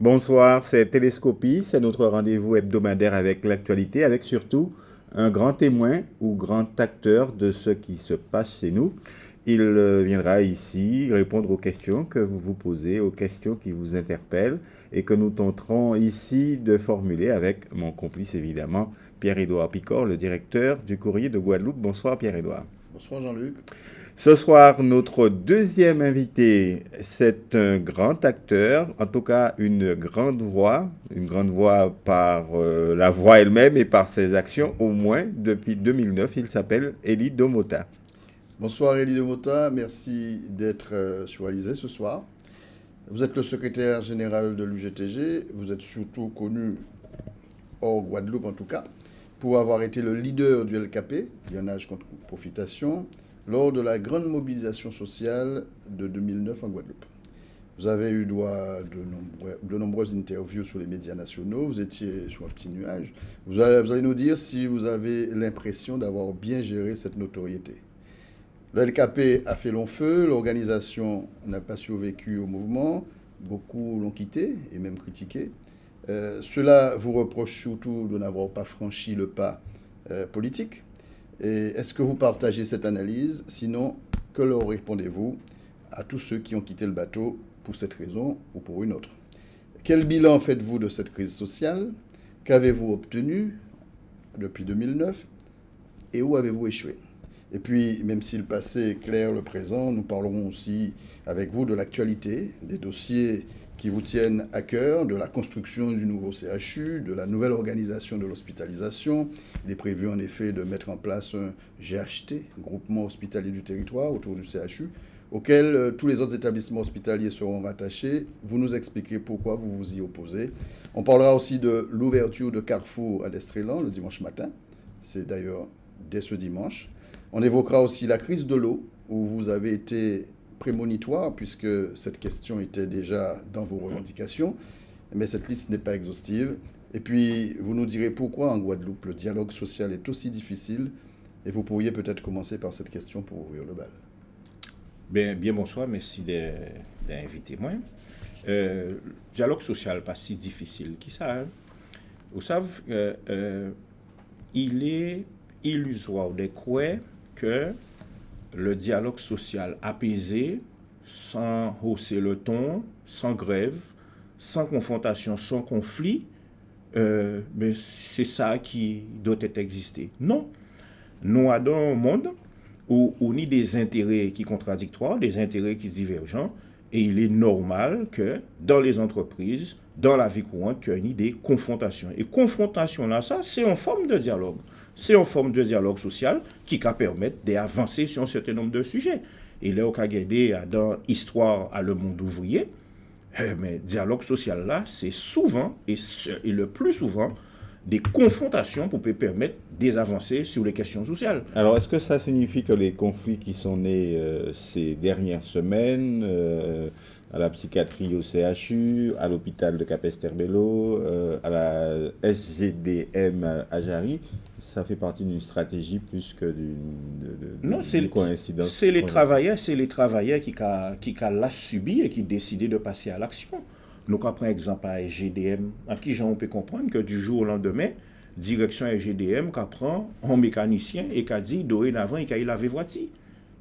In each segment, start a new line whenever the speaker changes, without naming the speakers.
Bonsoir, c'est Télescopie, c'est notre rendez-vous hebdomadaire avec l'actualité, avec surtout un grand témoin ou grand acteur de ce qui se passe chez nous. Il viendra ici répondre aux questions que vous vous posez, aux questions qui vous interpellent et que nous tenterons ici de formuler avec mon complice évidemment, Pierre-Édouard Picor, le directeur du Courrier de Guadeloupe. Bonsoir Pierre-Édouard.
Bonsoir Jean-Luc.
Ce soir, notre deuxième invité, c'est un grand acteur, en tout cas une grande voix par la voix elle-même et par ses actions, au moins depuis 2009. Il s'appelle Élie Domota.
Bonsoir Élie Domota, merci d'être sur Alizé ce soir. Vous êtes le secrétaire général de l'UGTG, vous êtes surtout connu, hors Guadeloupe en tout cas, pour avoir été le leader du LKP, Lionnage contre Profitation, lors de la grande mobilisation sociale de 2009 en Guadeloupe. Vous avez eu droit à de nombreuses interviews sur les médias nationaux, vous étiez sur un petit nuage. Vous allez nous dire si vous avez l'impression d'avoir bien géré cette notoriété. Le LKP a fait long feu, l'organisation n'a pas survécu au mouvement, beaucoup l'ont quitté et même critiqué. Cela vous reproche surtout de n'avoir pas franchi le pas politique. Et est-ce que vous partagez cette analyse? Sinon, que leur répondez-vous à tous ceux qui ont quitté le bateau pour cette raison ou pour une autre? Quel bilan faites-vous de cette crise sociale? Qu'avez-vous obtenu depuis 2009? Et où avez-vous échoué? Et puis, même si le passé éclaire le présent, nous parlerons aussi avec vous de l'actualité, des dossiers qui vous tiennent à cœur, de la construction du nouveau CHU, de la nouvelle organisation de l'hospitalisation. Il est prévu en effet de mettre en place un GHT, Groupement Hospitalier du Territoire, autour du CHU, auquel tous les autres établissements hospitaliers seront rattachés. Vous nous expliquerez pourquoi vous vous y opposez. On parlera aussi de l'ouverture de Carrefour à l'Estrélan le dimanche matin. C'est d'ailleurs dès ce dimanche. On évoquera aussi la crise de l'eau, où vous avez été prémonitoire, puisque cette question était déjà dans vos revendications, mais cette liste n'est pas exhaustive. Et puis, vous nous direz pourquoi en Guadeloupe, le dialogue social est aussi difficile, et vous pourriez peut-être commencer par cette question pour ouvrir le bal.
Bien bonsoir, merci d'inviter moi. Dialogue social pas si difficile qui ça. Hein? Vous savez, il est illusoire de croire que le dialogue social apaisé, sans hausser le ton, sans grève, sans confrontation, sans conflit, mais c'est ça qui doit être existé. Non. Nous avons un monde où on a des intérêts qui sont contradictoires, des intérêts qui sont divergents, et il est normal que dans les entreprises, dans la vie courante, qu'il y ait des confrontations. Et confrontation là, ça, c'est en forme de dialogue. C'est une forme de dialogue social qui peut permettre d'avancer sur un certain nombre de sujets. Et là, on a regardé dans l'histoire à le monde ouvrier, mais dialogue social là, c'est souvent, et le plus souvent, des confrontations pour permettre des avancées sur les questions sociales.
Alors, est-ce que ça signifie que les conflits qui sont nés ces dernières semaines, à la psychiatrie au CHU, à l'hôpital de Capesterre-Belle-Eau, à la SGDM à Jarry, ça fait partie d'une stratégie plus que d'une coïncidence?
C'est les travailleurs qui l'a subi et qui décident de passer à l'action. Nous prenons exemple à SGDM, à qui on peut comprendre que du jour au lendemain, direction SGDM prend un mécanicien et qui dit dorénavant il avait voiture.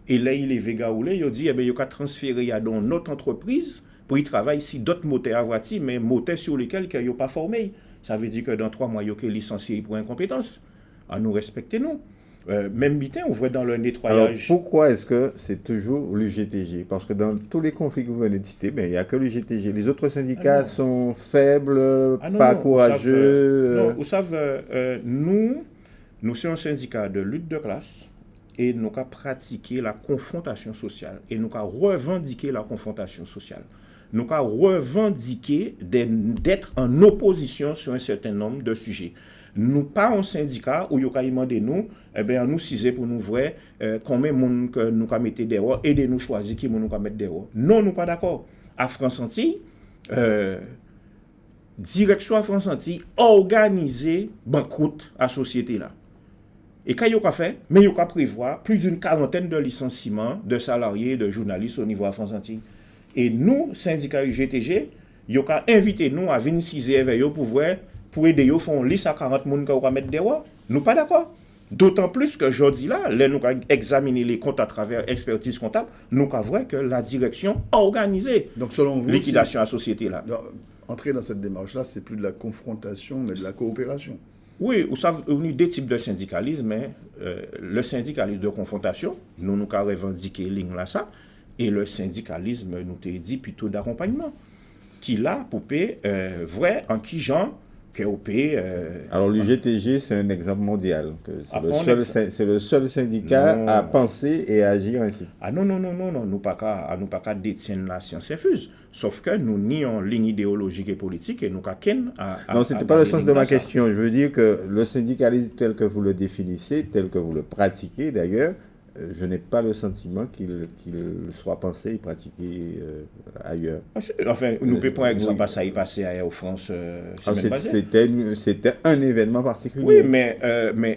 Et là, il est végaoulé, il dit, il a transféré dans notre entreprise pour y travailler si d'autres moteurs à voiture, mais moteurs sur lesquels il n'a pas formé. Ça veut dire que dans 3 mois, il est licencié pour incompétence. À nous respecter, nous. Même bitin, on voit dans le nettoyage.
Alors, pourquoi est-ce que c'est toujours l'UGTG? Parce que dans tous les conflits que vous venez de citer, il n'y a que l'UGTG. Les autres syndicats sont faibles, courageux.
Vous savez, nous sommes un syndicat de lutte de classe et nous avons pratiqué la confrontation sociale et nous avons revendiqué la confrontation sociale. Nous avons revendiqué d'être en opposition sur un certain nombre de sujets. Nous pas un syndicat où il y a demandé nous, nous ciser pour nous voir combien de monde que nous avons mettre dehors et de nous choisir qui nous avons mettre dehors. Non, nous pas d'accord. À France-Antilles, direction à France-Antilles, organiser banqueroute à société là. Et quand il y a fait, mais il y a prévoir plus d'une quarantaine de licenciements de salariés, de journalistes au niveau à France-Antilles. Et nous, syndicat UGTG, Ils ont invité nous à venir 6 heures avec eux pour aider eux faire une liste à 40 personnes qu'on va mettre dehors. Nous pas d'accord. D'autant plus que aujourd'hui là, nous avons examiné les comptes à travers expertise comptable, nous avons vu que la direction a organisé
Donc selon vous,
liquidation à la société là.
Entrer dans cette démarche-là, c'est plus de la confrontation, mais de la coopération.
Oui, vous savez, il y a deux types de syndicalisme, mais le syndicalisme de confrontation, nous avons revendiqué ligne là ça, et le syndicalisme, nous t'ai dit plutôt d'accompagnement, qui là, pour payer vrai, en qui genre,
alors l'UGTG, c'est un exemple mondial. C'est le seul syndicat à penser et à agir ainsi.
Ah non, nous pas qu'à détenir la science infuse. Sauf que nous nions ligne idéologique et politique et nous qu'à
non, ce n'était pas le sens de ma question. Je veux dire que le syndicalisme tel que vous le définissez, tel que vous le pratiquez d'ailleurs, je n'ai pas le sentiment qu'il soit pensé et pratiqué ailleurs.
Enfin, nous pouvons prendre exemple à ça, il passé ailleurs en France.
C'était un événement particulier.
Oui, mais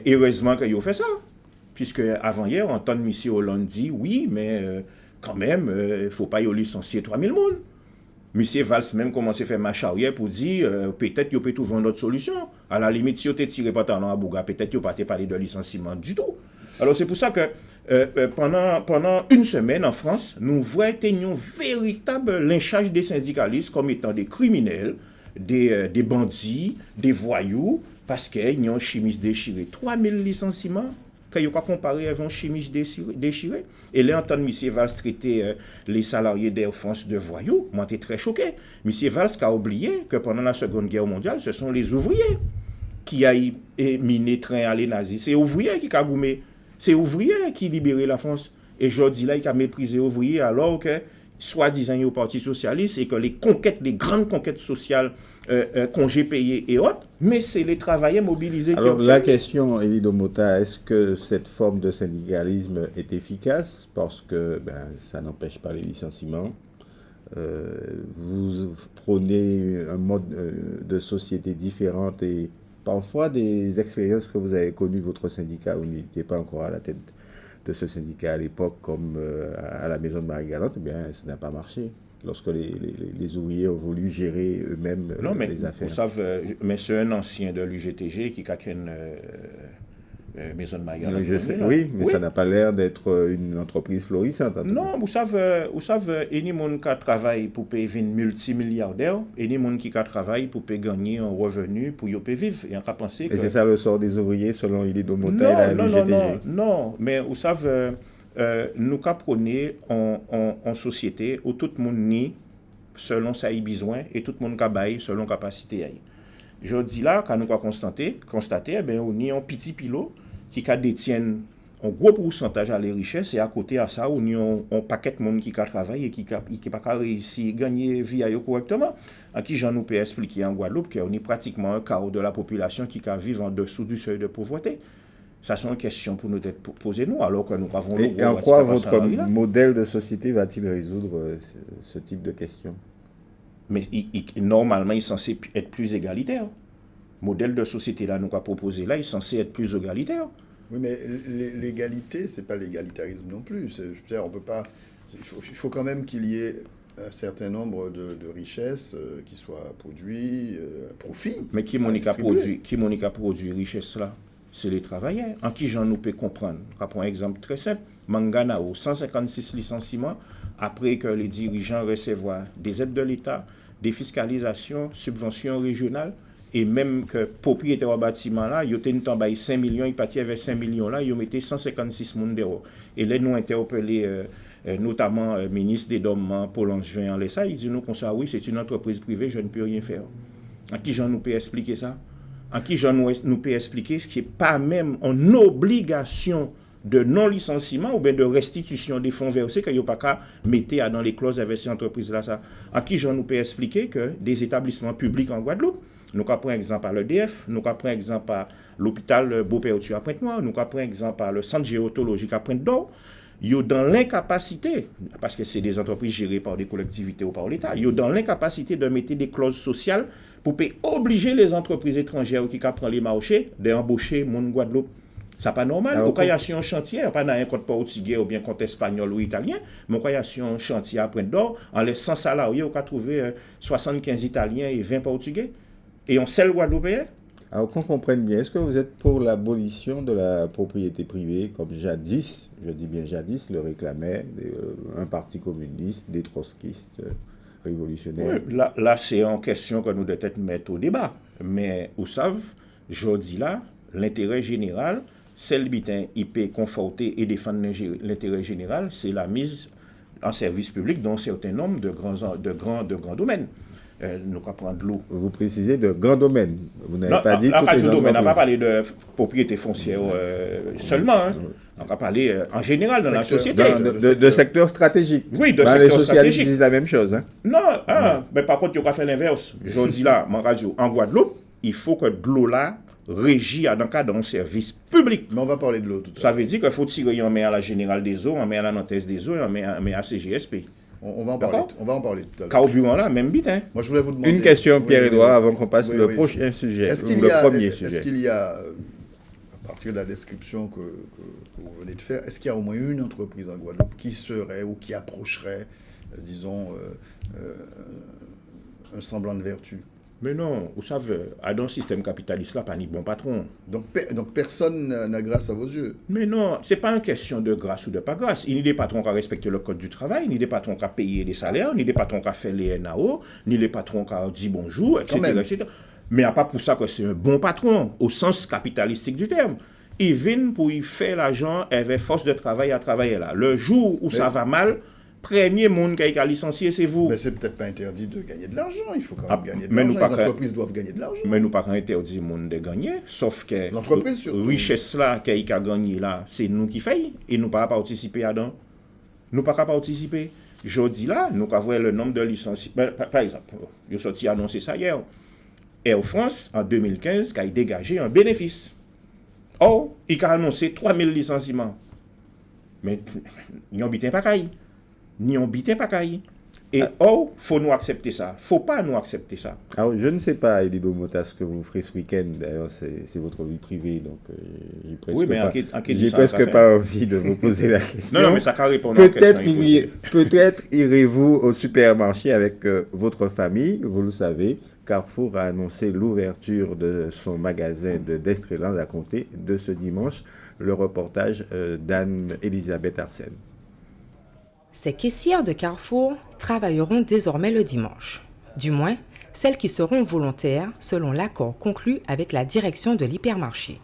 heureusement qu'il a fait ça. Puisque avant-hier, on entend M. Hollande dire, oui, mais quand même, il ne faut pas y licencier 3000 personnes. M. Valls même commencé à faire ma charrière pour dire, peut-être qu'il peut trouver une autre solution. À la limite, si on était tiré par talent à Bouga, peut-être qu'il n'y a pas parlé de licenciement du tout. Alors c'est pour ça que pendant une semaine en France, nous voyons un véritable lynchage des syndicalistes comme étant des criminels, des bandits, des voyous, parce qu'ils ont un chimiste déchiré. 3000 licenciements, qu'il n'y a pas comparé avec un chimiste déchiré. Et là, entendre M. Valls traiter les salariés d'Air France de voyous, moi, j'étais très choqué. M. Valls a oublié que pendant la Seconde Guerre mondiale, ce sont les ouvriers qui ont miné train à les nazis. C'est les ouvriers qui ont goumé. C'est ouvrier qui libérait la France. Et aujourd'hui, là, il a méprisé ouvrier alors que, soi-disant, il est au Parti Socialiste et que les grandes conquêtes sociales, congés payés et autres, mais c'est les travailleurs mobilisés qui ont...
Alors, la question, Élie Domota, est-ce que cette forme de syndicalisme est efficace? Parce que ça n'empêche pas les licenciements. Vous prônez un mode de société différent et parfois des expériences que vous avez connues, votre syndicat, vous n'étiez pas encore à la tête de ce syndicat à l'époque, comme à la maison de Marie-Galante, ça n'a pas marché. Lorsque les ouvriers ont voulu gérer eux-mêmes les affaires.
Vous savez, mais c'est un ancien de l'UGTG qui a une maison de Marie-Galante.
Oui, mais ça n'a pas l'air d'être une entreprise florissante.
Non, vous savez, il y a des gens qui travaillent pour payer 20 multimilliardaires, et il y a des gens qui travaillent pour payer gagner un revenu pour y vivre. Et
c'est ça le sort des ouvriers selon Élie Domota et la l'UGTG?
Non, mais vous savez, nous prônons en société où tout le monde nie selon sa besoin et tout le monde baille selon capacité. Je dis là, quand nous avons constaté, on y a un petit pilote qui détient un gros pourcentage à les richesses et à côté à ça, on y a un paquet de monde qui travaille et qui n'a pas réussi à gagner vie correctement. À qui j'en peux expliquer en Guadeloupe qu'on est pratiquement un quart de la population qui vit en dessous du seuil de pauvreté. Ça, c'est une question pour nous être posée, nous, alors que nous avons...
Et en quoi votre modèle de société va-t-il résoudre ce type de questions?
Mais normalement, il est censé être plus égalitaire. Le modèle de société là, nous avons proposé là, il est censé être plus égalitaire.
Oui, mais l'égalité, ce n'est pas l'égalitarisme non plus. On peut pas... Il faut quand même qu'il y ait un certain nombre de richesses qui soient produites, profit.
Mais qui a produit richesse là? C'est les travailleurs. En qui j'en nous peut comprendre? On prend un exemple très simple. Manganao, 156 licenciements après que les dirigeants recevront des aides de l'État, des fiscalisations, subventions régionales, et même que propriétaire au bâtiment là, il y a 5 millions, il partit avec 5 millions là, il mettait 156 personnes d'euros. Et là, nous interpellés, notamment le ministre des Domements, Paul Angevin, en laissant, il dit nous comme ça, oui, c'est une entreprise privée, je ne peux rien faire. À qui j'en nous peut expliquer ça? À qui j'en nous peut expliquer ce qui n'est pas même en obligation de non-licenciement ou bien de restitution des fonds versés qu'il n'y a pas qu'à mettre dans les clauses avec ces entreprises-là. À qui j'en nous peux expliquer que des établissements publics en Guadeloupe, nous prenons exemple à l'EDF, nous prenons exemple à l'hôpital Beaupère-Tu à Pointe-Noire, nous prenons exemple à le centre géotologique à Pointe-d'Or, ils sont dans l'incapacité, parce que c'est des entreprises gérées par des collectivités ou par l'État, ils sont dans l'incapacité de mettre des clauses sociales pour obliger les entreprises étrangères qui prennent les marchés d'embaucher mon Guadeloupe. Ça pas normal.
Alors,
Quand il y a un chantier, pas dans un compte portugais ou bien compte espagnol ou italien, mais quand il y a un chantier à Pointe-d'Or, en les 100 salariés, on a trouvé 75 Italiens et 20 Portugais. Et on sait le Guadeloupéen.
Alors qu'on comprenne bien, est-ce que vous êtes pour l'abolition de la propriété privée, comme jadis, je dis bien jadis, le réclamait un parti communiste, des trotskistes révolutionnaires?
Oui, là c'est en question que nous devons peut-être mettre au débat. Mais, vous savez, je dis là, l'intérêt général, c'est le bitin, il peut conforter et défendre l'intérêt général, c'est la mise en service public dans un certain nombre de grands domaines. Nous allons prendre l'eau.
Vous précisez de grands domaines. Vous n'avez pas dit toutes les entreprises.
On n'a pas parlé de propriété foncière seulement. Hein. On va parler en général dans la société.
De secteurs stratégiques.
Oui, de
secteurs
secteurs
stratégiques. Les socialistes disent la même chose. Hein?
Non, mais par contre, il faut faire l'inverse. Je dis là, mon radio, en Guadeloupe, il faut que de l'eau là régit dans le cadre d'un service public.
Mais on va parler de l'eau tout à l'heure.
Ça veut dire qu'il faut tirer en main à la Générale des Eaux, en main à la Nantes des Eaux, en main à CGSP.
On va en parler tout à l'heure.
Carburant là, même bit. Hein.
Moi, je voulais vous demander...
Une question, Pierre-Édouard, avant qu'on passe au prochain sujet, le premier sujet.
Est-ce qu'il y a, à partir de la description que vous venez de faire, est-ce qu'il y a au moins une entreprise en Guadeloupe qui serait ou qui approcherait, disons, un semblant de vertu?
Mais non, vous savez, dans le système capitaliste là, pas ni bon patron.
Donc personne n'a grâce à vos yeux.
Mais non, c'est pas une question de grâce ou de pas grâce. Il n'y a des patrons qui respectent le code du travail, ni des patrons qui payent les salaires, ni des patrons qui fait les NAO, ni les patrons qui disent bonjour, etc. etc. Mais il n'y a pas pour ça que c'est un bon patron, au sens capitalistique du terme. Il vient pour y faire l'argent avec force de travail à travailler là. Le jour où ça va mal, premier monde qui a licencié, c'est vous.
Mais c'est peut-être pas interdit de gagner de l'argent. Il faut quand même gagner de l'argent. Les entreprises doivent gagner de l'argent.
Mais nous pas interdit monde de gagner, sauf que
l'entreprise surtout.
Richesse là qui a gagné là, c'est nous qui faisons et nous pas participer là-dedans. Nous pas participer. Je dis là, nous avons le nombre de licenciés. Par exemple, je suis sorti annoncer ça hier. Air France en 2015 qui a dégagé un bénéfice. Or, il a annoncé 3000 licenciements. Mais ils n'ont pas caillé. Ni on bitin pas caille. Et faut nous accepter ça. Faut pas nous accepter ça.
Alors, je ne sais pas, Elido Mota, ce que vous ferez ce week-end. D'ailleurs, c'est votre vie privée, donc j'ai presque pas envie de vous poser la question.
Non, mais ça can répondre à la question.
Peut-être irez-vous au supermarché avec votre famille. Vous le savez, Carrefour a annoncé l'ouverture de son magasin d'Estréland à compter de ce dimanche. Le reportage d'Anne-Elisabeth Arsène.
Ces caissières de Carrefour travailleront désormais le dimanche. Du moins, celles qui seront volontaires selon l'accord conclu avec la direction de l'hypermarché.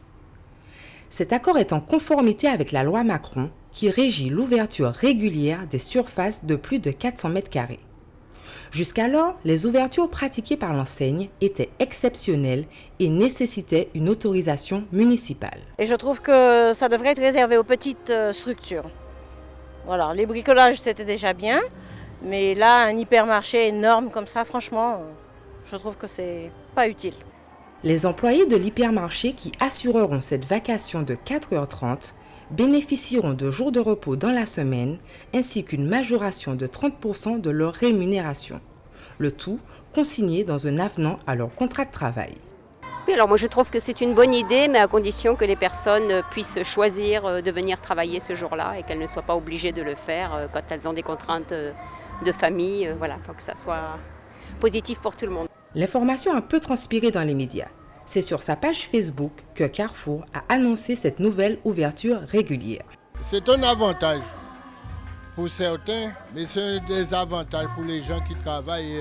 Cet accord est en conformité avec la loi Macron qui régit l'ouverture régulière des surfaces de plus de 400 mètres carrés. Jusqu'alors, les ouvertures pratiquées par l'enseigne étaient exceptionnelles et nécessitaient une autorisation municipale.
Et je trouve que ça devrait être réservé aux petites structures. Voilà, les bricolages c'était déjà bien, mais là un hypermarché énorme comme ça, franchement, je trouve que c'est pas utile.
Les employés de l'hypermarché qui assureront cette vacation de 4h30 bénéficieront de jours de repos dans la semaine ainsi qu'une majoration de 30% de leur rémunération. Le tout consigné dans un avenant à leur contrat de travail.
Oui, alors moi je trouve que c'est une bonne idée, mais à condition que les personnes puissent choisir de venir travailler ce jour-là et qu'elles ne soient pas obligées de le faire quand elles ont des contraintes de famille. Voilà, il faut que ça soit positif pour tout le monde.
L'information a peu transpiré dans les médias. C'est sur sa page Facebook que Carrefour a annoncé cette nouvelle ouverture régulière.
C'est un avantage pour certains, mais c'est un désavantage pour les gens qui travaillent.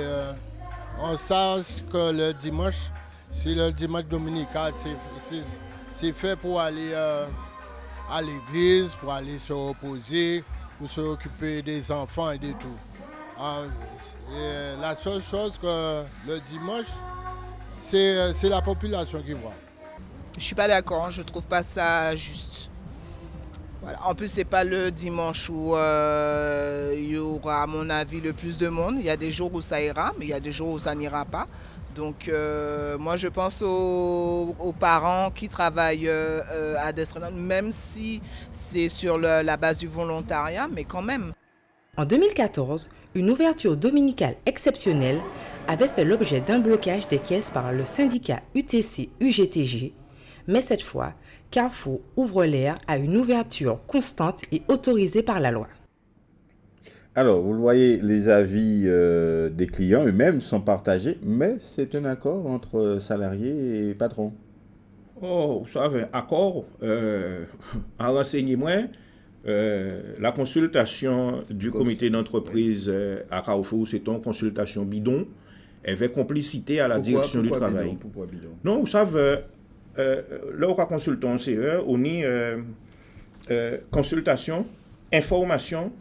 On sait que le dimanche, c'est le dimanche dominical, c'est fait pour aller à l'église, pour aller se reposer, pour s'occuper des enfants et de tout. La seule chose que le dimanche, c'est la population qui voit.
Je ne suis pas d'accord, je ne trouve pas ça juste. Voilà. En plus, ce n'est pas le dimanche où il y aura, à mon avis, le plus de monde. Il y a des jours où ça ira, mais il y a des jours où ça n'ira pas. Donc, moi, je pense aux parents qui travaillent à Destreland, même si c'est sur la base du volontariat, mais quand même.
En 2014, une ouverture dominicale exceptionnelle avait fait l'objet d'un blocage des caisses par le syndicat UTC-UGTG, mais cette fois, Carrefour ouvre l'air à une ouverture constante et autorisée par la loi.
Alors, vous le voyez, les avis des clients eux-mêmes sont partagés, mais c'est un accord entre salariés et patrons.
Oh, vous savez, accord, en renseignez-moi, la consultation du comité d'entreprise à Carrefour, c'est une consultation bidon, avec complicité à la direction du travail.
Bidon? Pourquoi bidon?
Non, vous savez, là où on consulte un CE, on y consultation, information,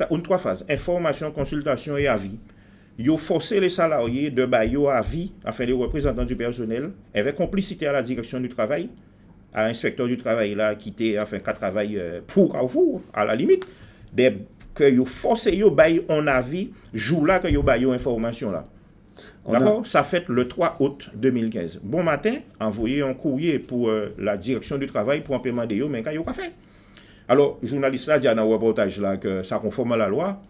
ou trois phases, information, consultation et avis. Ils ont forcé les salariés de bailler avis, enfin les représentants du personnel, avec complicité à la direction du travail, à l'inspecteur du travail là, qui travaille pour Carrefour, à la limite, que ils ont forcé ils bailler un avis, jour là que ils bailler information là. D'accord? Ça fait le 3 août 2015. Bon matin, envoyé un courrier pour la direction du travail pour en paiement de mais quand ils ont fait. Alors, journaliste là dit dans le reportage là que ça conforme à la loi.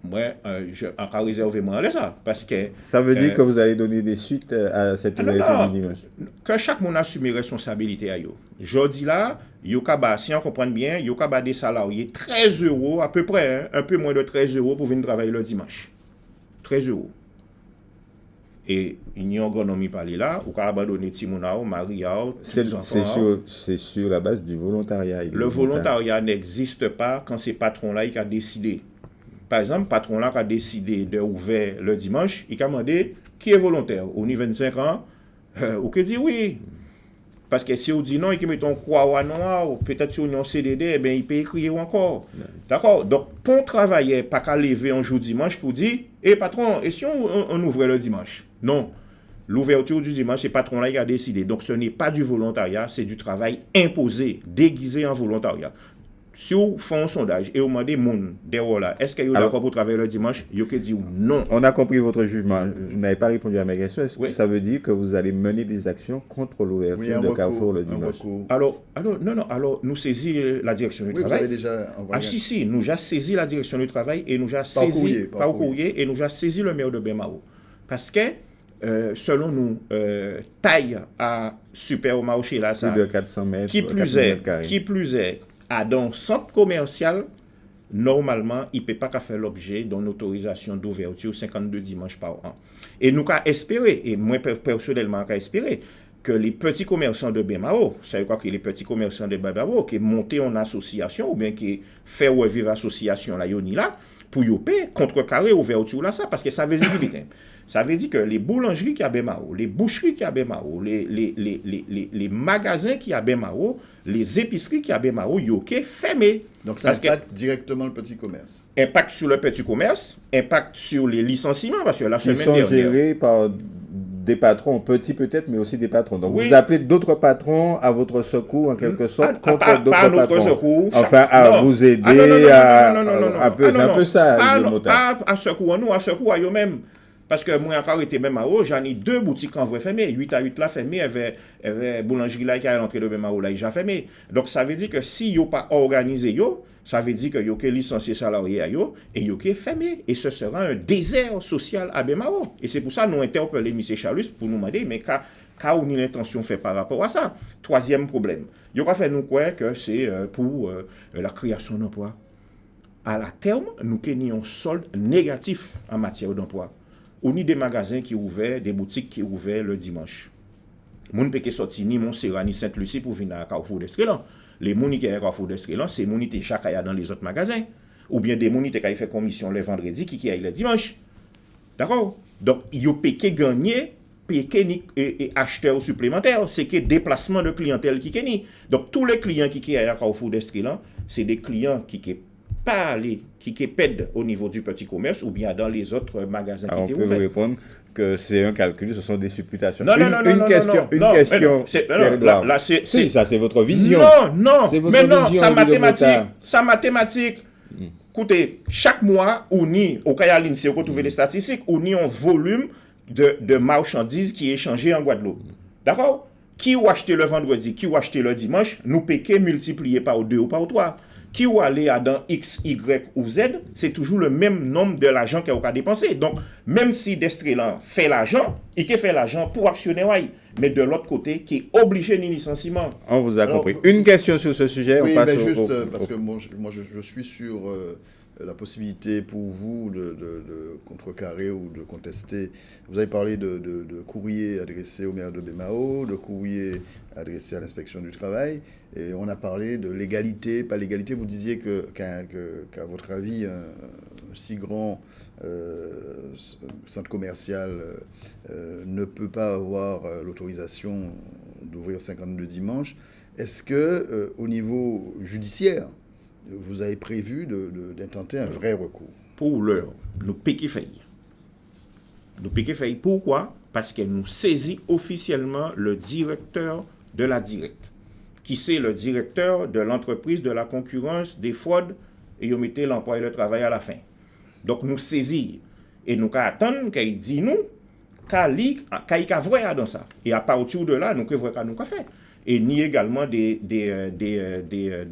Moi, je encore réservé moi à ça parce que
ça veut dire que vous allez donner des suites à cette ouverture du dimanche.
Que chaque monde assume les responsabilités à yo. Jodi là, yo kaba si on comprend bien, yo kaba des salariés 13 € à peu près, un peu moins de 13 € pour venir travailler le dimanche. 13 €. Et il y a une agronomie parler là, ou qu'à abandonner Timonao, Mariao,
c'est sur la base du volontariat.
Le volontariat n'existe pas quand c'est patron-là qui a décidé. Par exemple, patron-là qui a décidé d'ouvrir le dimanche, il a demandé qui est volontaire. On y 25 ans, ou qui dit oui. Parce que si on dit non et qu'il met un croix noir, peut-être si on a un CDD, eh bien, il peut écrire encore. D'accord? Donc, pour un travailleur, pas qu'à lever un jour dimanche pour dire, patron, et si on ouvrait le dimanche? Non. L'ouverture du dimanche, c'est le patron-là qui a décidé. Donc, ce n'est pas du volontariat, c'est du travail imposé, déguisé en volontariat. Si vous faites un sondage et vous demandez est-ce qu'il y a d'accord pour travailler le dimanche, il y a dit non.
On a compris votre jugement. Vous n'avez pas répondu à ma question. Est-ce que ça veut dire que vous allez mener des actions contre l'ouverture de Carrefour le dimanche?
Alors, nous saisissons la direction du travail.
Vous avez déjà envoyé
si, nous avons saisi la direction du travail et nous avons saisi par courrier et nous avons saisi le maire de Bemao. Parce que, selon nous, taille à supermarché là, ça,
plus de 400 mètres,
qui plus est, dans un centre commercial, normalement, il ne peut pas faire l'objet d'une autorisation d'ouverture 52 dimanches par an. Et nous avons espéré, et moi personnellement, j'ai espéré, que les petits commerçants de Bemao, ça veut dire que les petits commerçants de Bemao, qui montent en association, ou bien qui font revivre l'association là, pour y contrecarrer l'ouverture là, ça, parce que ça veut dire ça veut dire que les boulangeries qui a Bemao, les boucheries qui a Bemao, les magasins qui a Bemao, les épiceries qui a Bemao, ils fermés.
Donc ça impacte directement le petit commerce.
Impact sur le petit commerce, impact sur les licenciements, parce que la semaine
dernière... Ils sont gérés par des patrons, petits peut-être, mais aussi des patrons. Donc vous appelez d'autres patrons à votre secours, en quelque sorte, contre d'autres patrons. Secours, enfin, à vous aider, c'est un peu ça, le mot.
À secours, nous, à secours, à eux-mêmes. Parce que moi, encore été même à haut, j'en ai 2 boutiques en vrai fermées. 8 à 8 là fermées, avec boulangerie là qui a l'entrée de Bemao là, déjà fermé. Donc ça veut dire que si yo pas organisé yo, ça veut dire que yo que licencié salarié à yo et yo que fermé. Et ce sera un désert social à Bemao. Et c'est pour ça que nous interpellons M. Chalus pour nous demander, mais quand on a l'intention fait par rapport à ça. Troisième problème. Yo pas fait nous croire que c'est pour la création d'emplois. À la terme, nous avons un solde négatif en matière d'emploi. On a des magasins qui ouvrent, des boutiques qui ouvrent le dimanche. Les gens qui sortent ni Montserrat ni Sainte-Lucie pour venir à Carrefour d'Estrelan. Les gens qui sont à Carrefour d'Estrelan, c'est les gens qui sont dans les autres magasins. Ou bien des gens qui font commission le vendredi qui sont le dimanche. D'accord? Donc, ils ont gagné et acheteurs supplémentaires. C'est que déplacement de clientèle qui est. Donc, tous les clients qui sont à Carrefour d'Estrelan, c'est des clients qui pas aller, qui pèdent au niveau du petit commerce ou bien dans les autres magasins qui étaient ouverts.
On peut vous répondre que c'est un calcul, ce sont des supputations.
Une
question. Ça c'est votre vision.
Ça mathématique. Écoutez, chaque mois, au cas de l'INSEE, on retrouve les statistiques, on a un volume de marchandises qui est échangé en Guadeloupe. D'accord? Qui ou acheté le vendredi, qui ou acheté le dimanche, nous payons multiplié par 2 ou par 3. Qui ou aller dans X, Y ou Z, c'est toujours le même nombre de l'argent qu'il a dépensé. Donc, même si Destrelan fait l'argent, il fait l'argent pour actionner. mais de l'autre côté, qui est obligé de licenciement.
On vous a
Alors,
compris. Une question sur ce sujet,
Oui,
on passe
mais juste parce
au-
que moi, je suis sur la possibilité pour vous de contrecarrer ou de contester. Vous avez parlé de courrier adressé au maire de Bémao, de courrier adressé à l'inspection du travail, et on a parlé de légalité, pas légalité. Vous disiez qu'à votre avis, un si grand centre commercial ne peut pas avoir l'autorisation d'ouvrir 52 dimanches. Est-ce que au niveau judiciaire, vous avez prévu d'intenter un vrai recours?
Pour l'heure, nous piquons failli. Nous piquons failli. Pourquoi? Parce qu'elle nous saisit officiellement le directeur de la directe, qui c'est le directeur de l'entreprise de la concurrence des fraudes et ils mettez l'emploi et le travail à la fin. Donc nous saisit et nous attendons qu'il dise nous qu'il y a vrai dans ça. Et à partir de là, nous avons fait. Et ni également des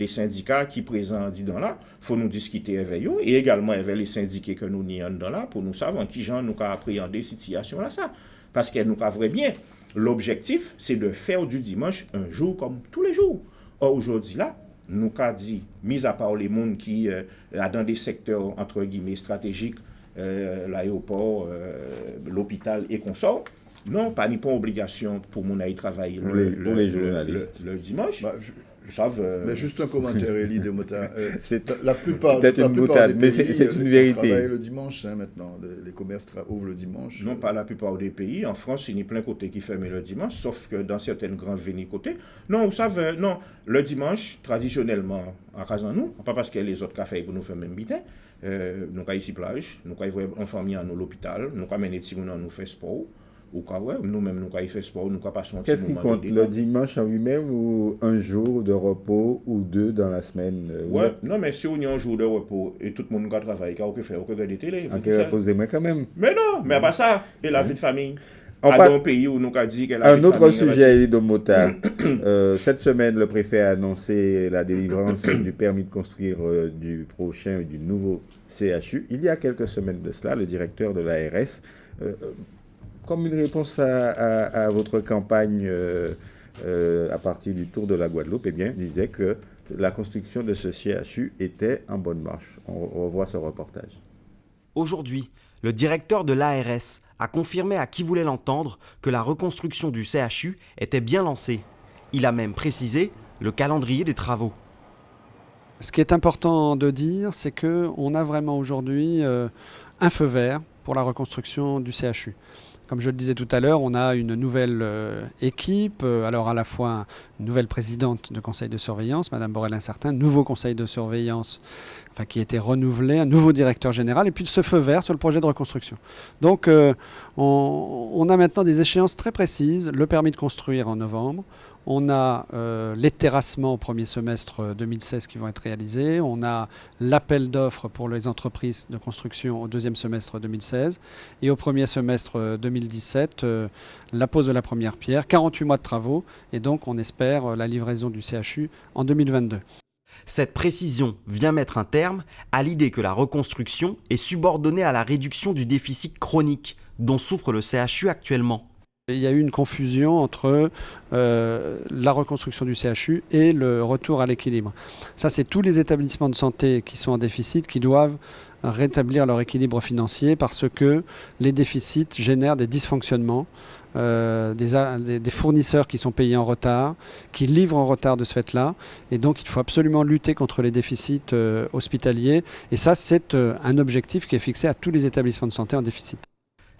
syndicats qui présentent dans là, il faut nous discuter avec eux, et également avec les syndiqués que nous n'y dans là, pour nous savoir qui gens nous appréhender cette situation là ça. Parce qu'elle nous vrai bien. L'objectif, c'est de faire du dimanche un jour comme tous les jours. Or, aujourd'hui là, nous avons dit, mis à part les mondes qui, dans des secteurs entre guillemets stratégiques, l'aéroport, l'hôpital et consorts, non, pas ni pas obligation pour mon aller travailler le dimanche.
Mais juste un commentaire, Élie de Mota.
C'est
la plupart
peut-être une boutade, mais c'est une vérité.
Travaillent le dimanche maintenant. Les commerces ouvrent le dimanche.
Non, pas la plupart des pays. En France, il y a plein de côtés qui ferment le dimanche, sauf que dans certaines grandes villes côtés. Non, vous savez, non, le dimanche, traditionnellement, à Casanou, pas parce que les autres cafés pour nous faire même bitin, nous avons ici plage, nous avons en famille à l'hôpital, nous avons amené des nous faire sport. Ou quoi, ouais, nous-mêmes, nous avons fait sport, nous avons passé un petit
Qu'est-ce qui compte, le dimanche en lui-même ou un jour de repos ou deux dans la semaine?
Ouais, non, mais si on y a un jour de repos et tout le monde va travailler, qu'est-ce qu'on fait? On regarde la télé.
Ok, reposez-moi quand même.
Mais non, mais pas ça. Et la vie de famille.
On
Dans un pays où nous avons dit que la vie
Un
de
autre
famille,
sujet, Élie de Mota. Cette semaine, le préfet a annoncé la délivrance du permis de construire du prochain, du nouveau CHU. Il y a quelques semaines de cela, le directeur de l'ARS, comme une réponse à votre campagne à partir du Tour de la Guadeloupe, eh bien, disait que la construction de ce CHU était en bonne marche. On revoit ce reportage.
Aujourd'hui, le directeur de l'ARS a confirmé à qui voulait l'entendre que la reconstruction du CHU était bien lancée. Il a même précisé le calendrier des travaux.
Ce qui est important de dire, c'est qu'on a vraiment aujourd'hui un feu vert pour la reconstruction du CHU. Comme je le disais tout à l'heure, on a une nouvelle équipe, alors à la fois une nouvelle présidente de conseil de surveillance, Madame Borel-Incertain, nouveau conseil de surveillance qui a été renouvelé, un nouveau directeur général, et puis ce feu vert sur le projet de reconstruction. Donc on a maintenant des échéances très précises, le permis de construire en novembre, on a les terrassements au premier semestre 2016 qui vont être réalisés. On a l'appel d'offres pour les entreprises de construction au deuxième semestre 2016. Et au premier semestre 2017, la pose de la première pierre, 48 mois de travaux. Et donc on espère la livraison du CHU en 2022.
Cette précision vient mettre un terme à l'idée que la reconstruction est subordonnée à la réduction du déficit chronique dont souffre le CHU actuellement.
Il y a eu une confusion entre la reconstruction du CHU et le retour à l'équilibre. Ça, c'est tous les établissements de santé qui sont en déficit qui doivent rétablir leur équilibre financier parce que les déficits génèrent des dysfonctionnements, des fournisseurs qui sont payés en retard, qui livrent en retard de ce fait-là. Et donc, il faut absolument lutter contre les déficits hospitaliers. Et ça, c'est un objectif qui est fixé à tous les établissements de santé en déficit.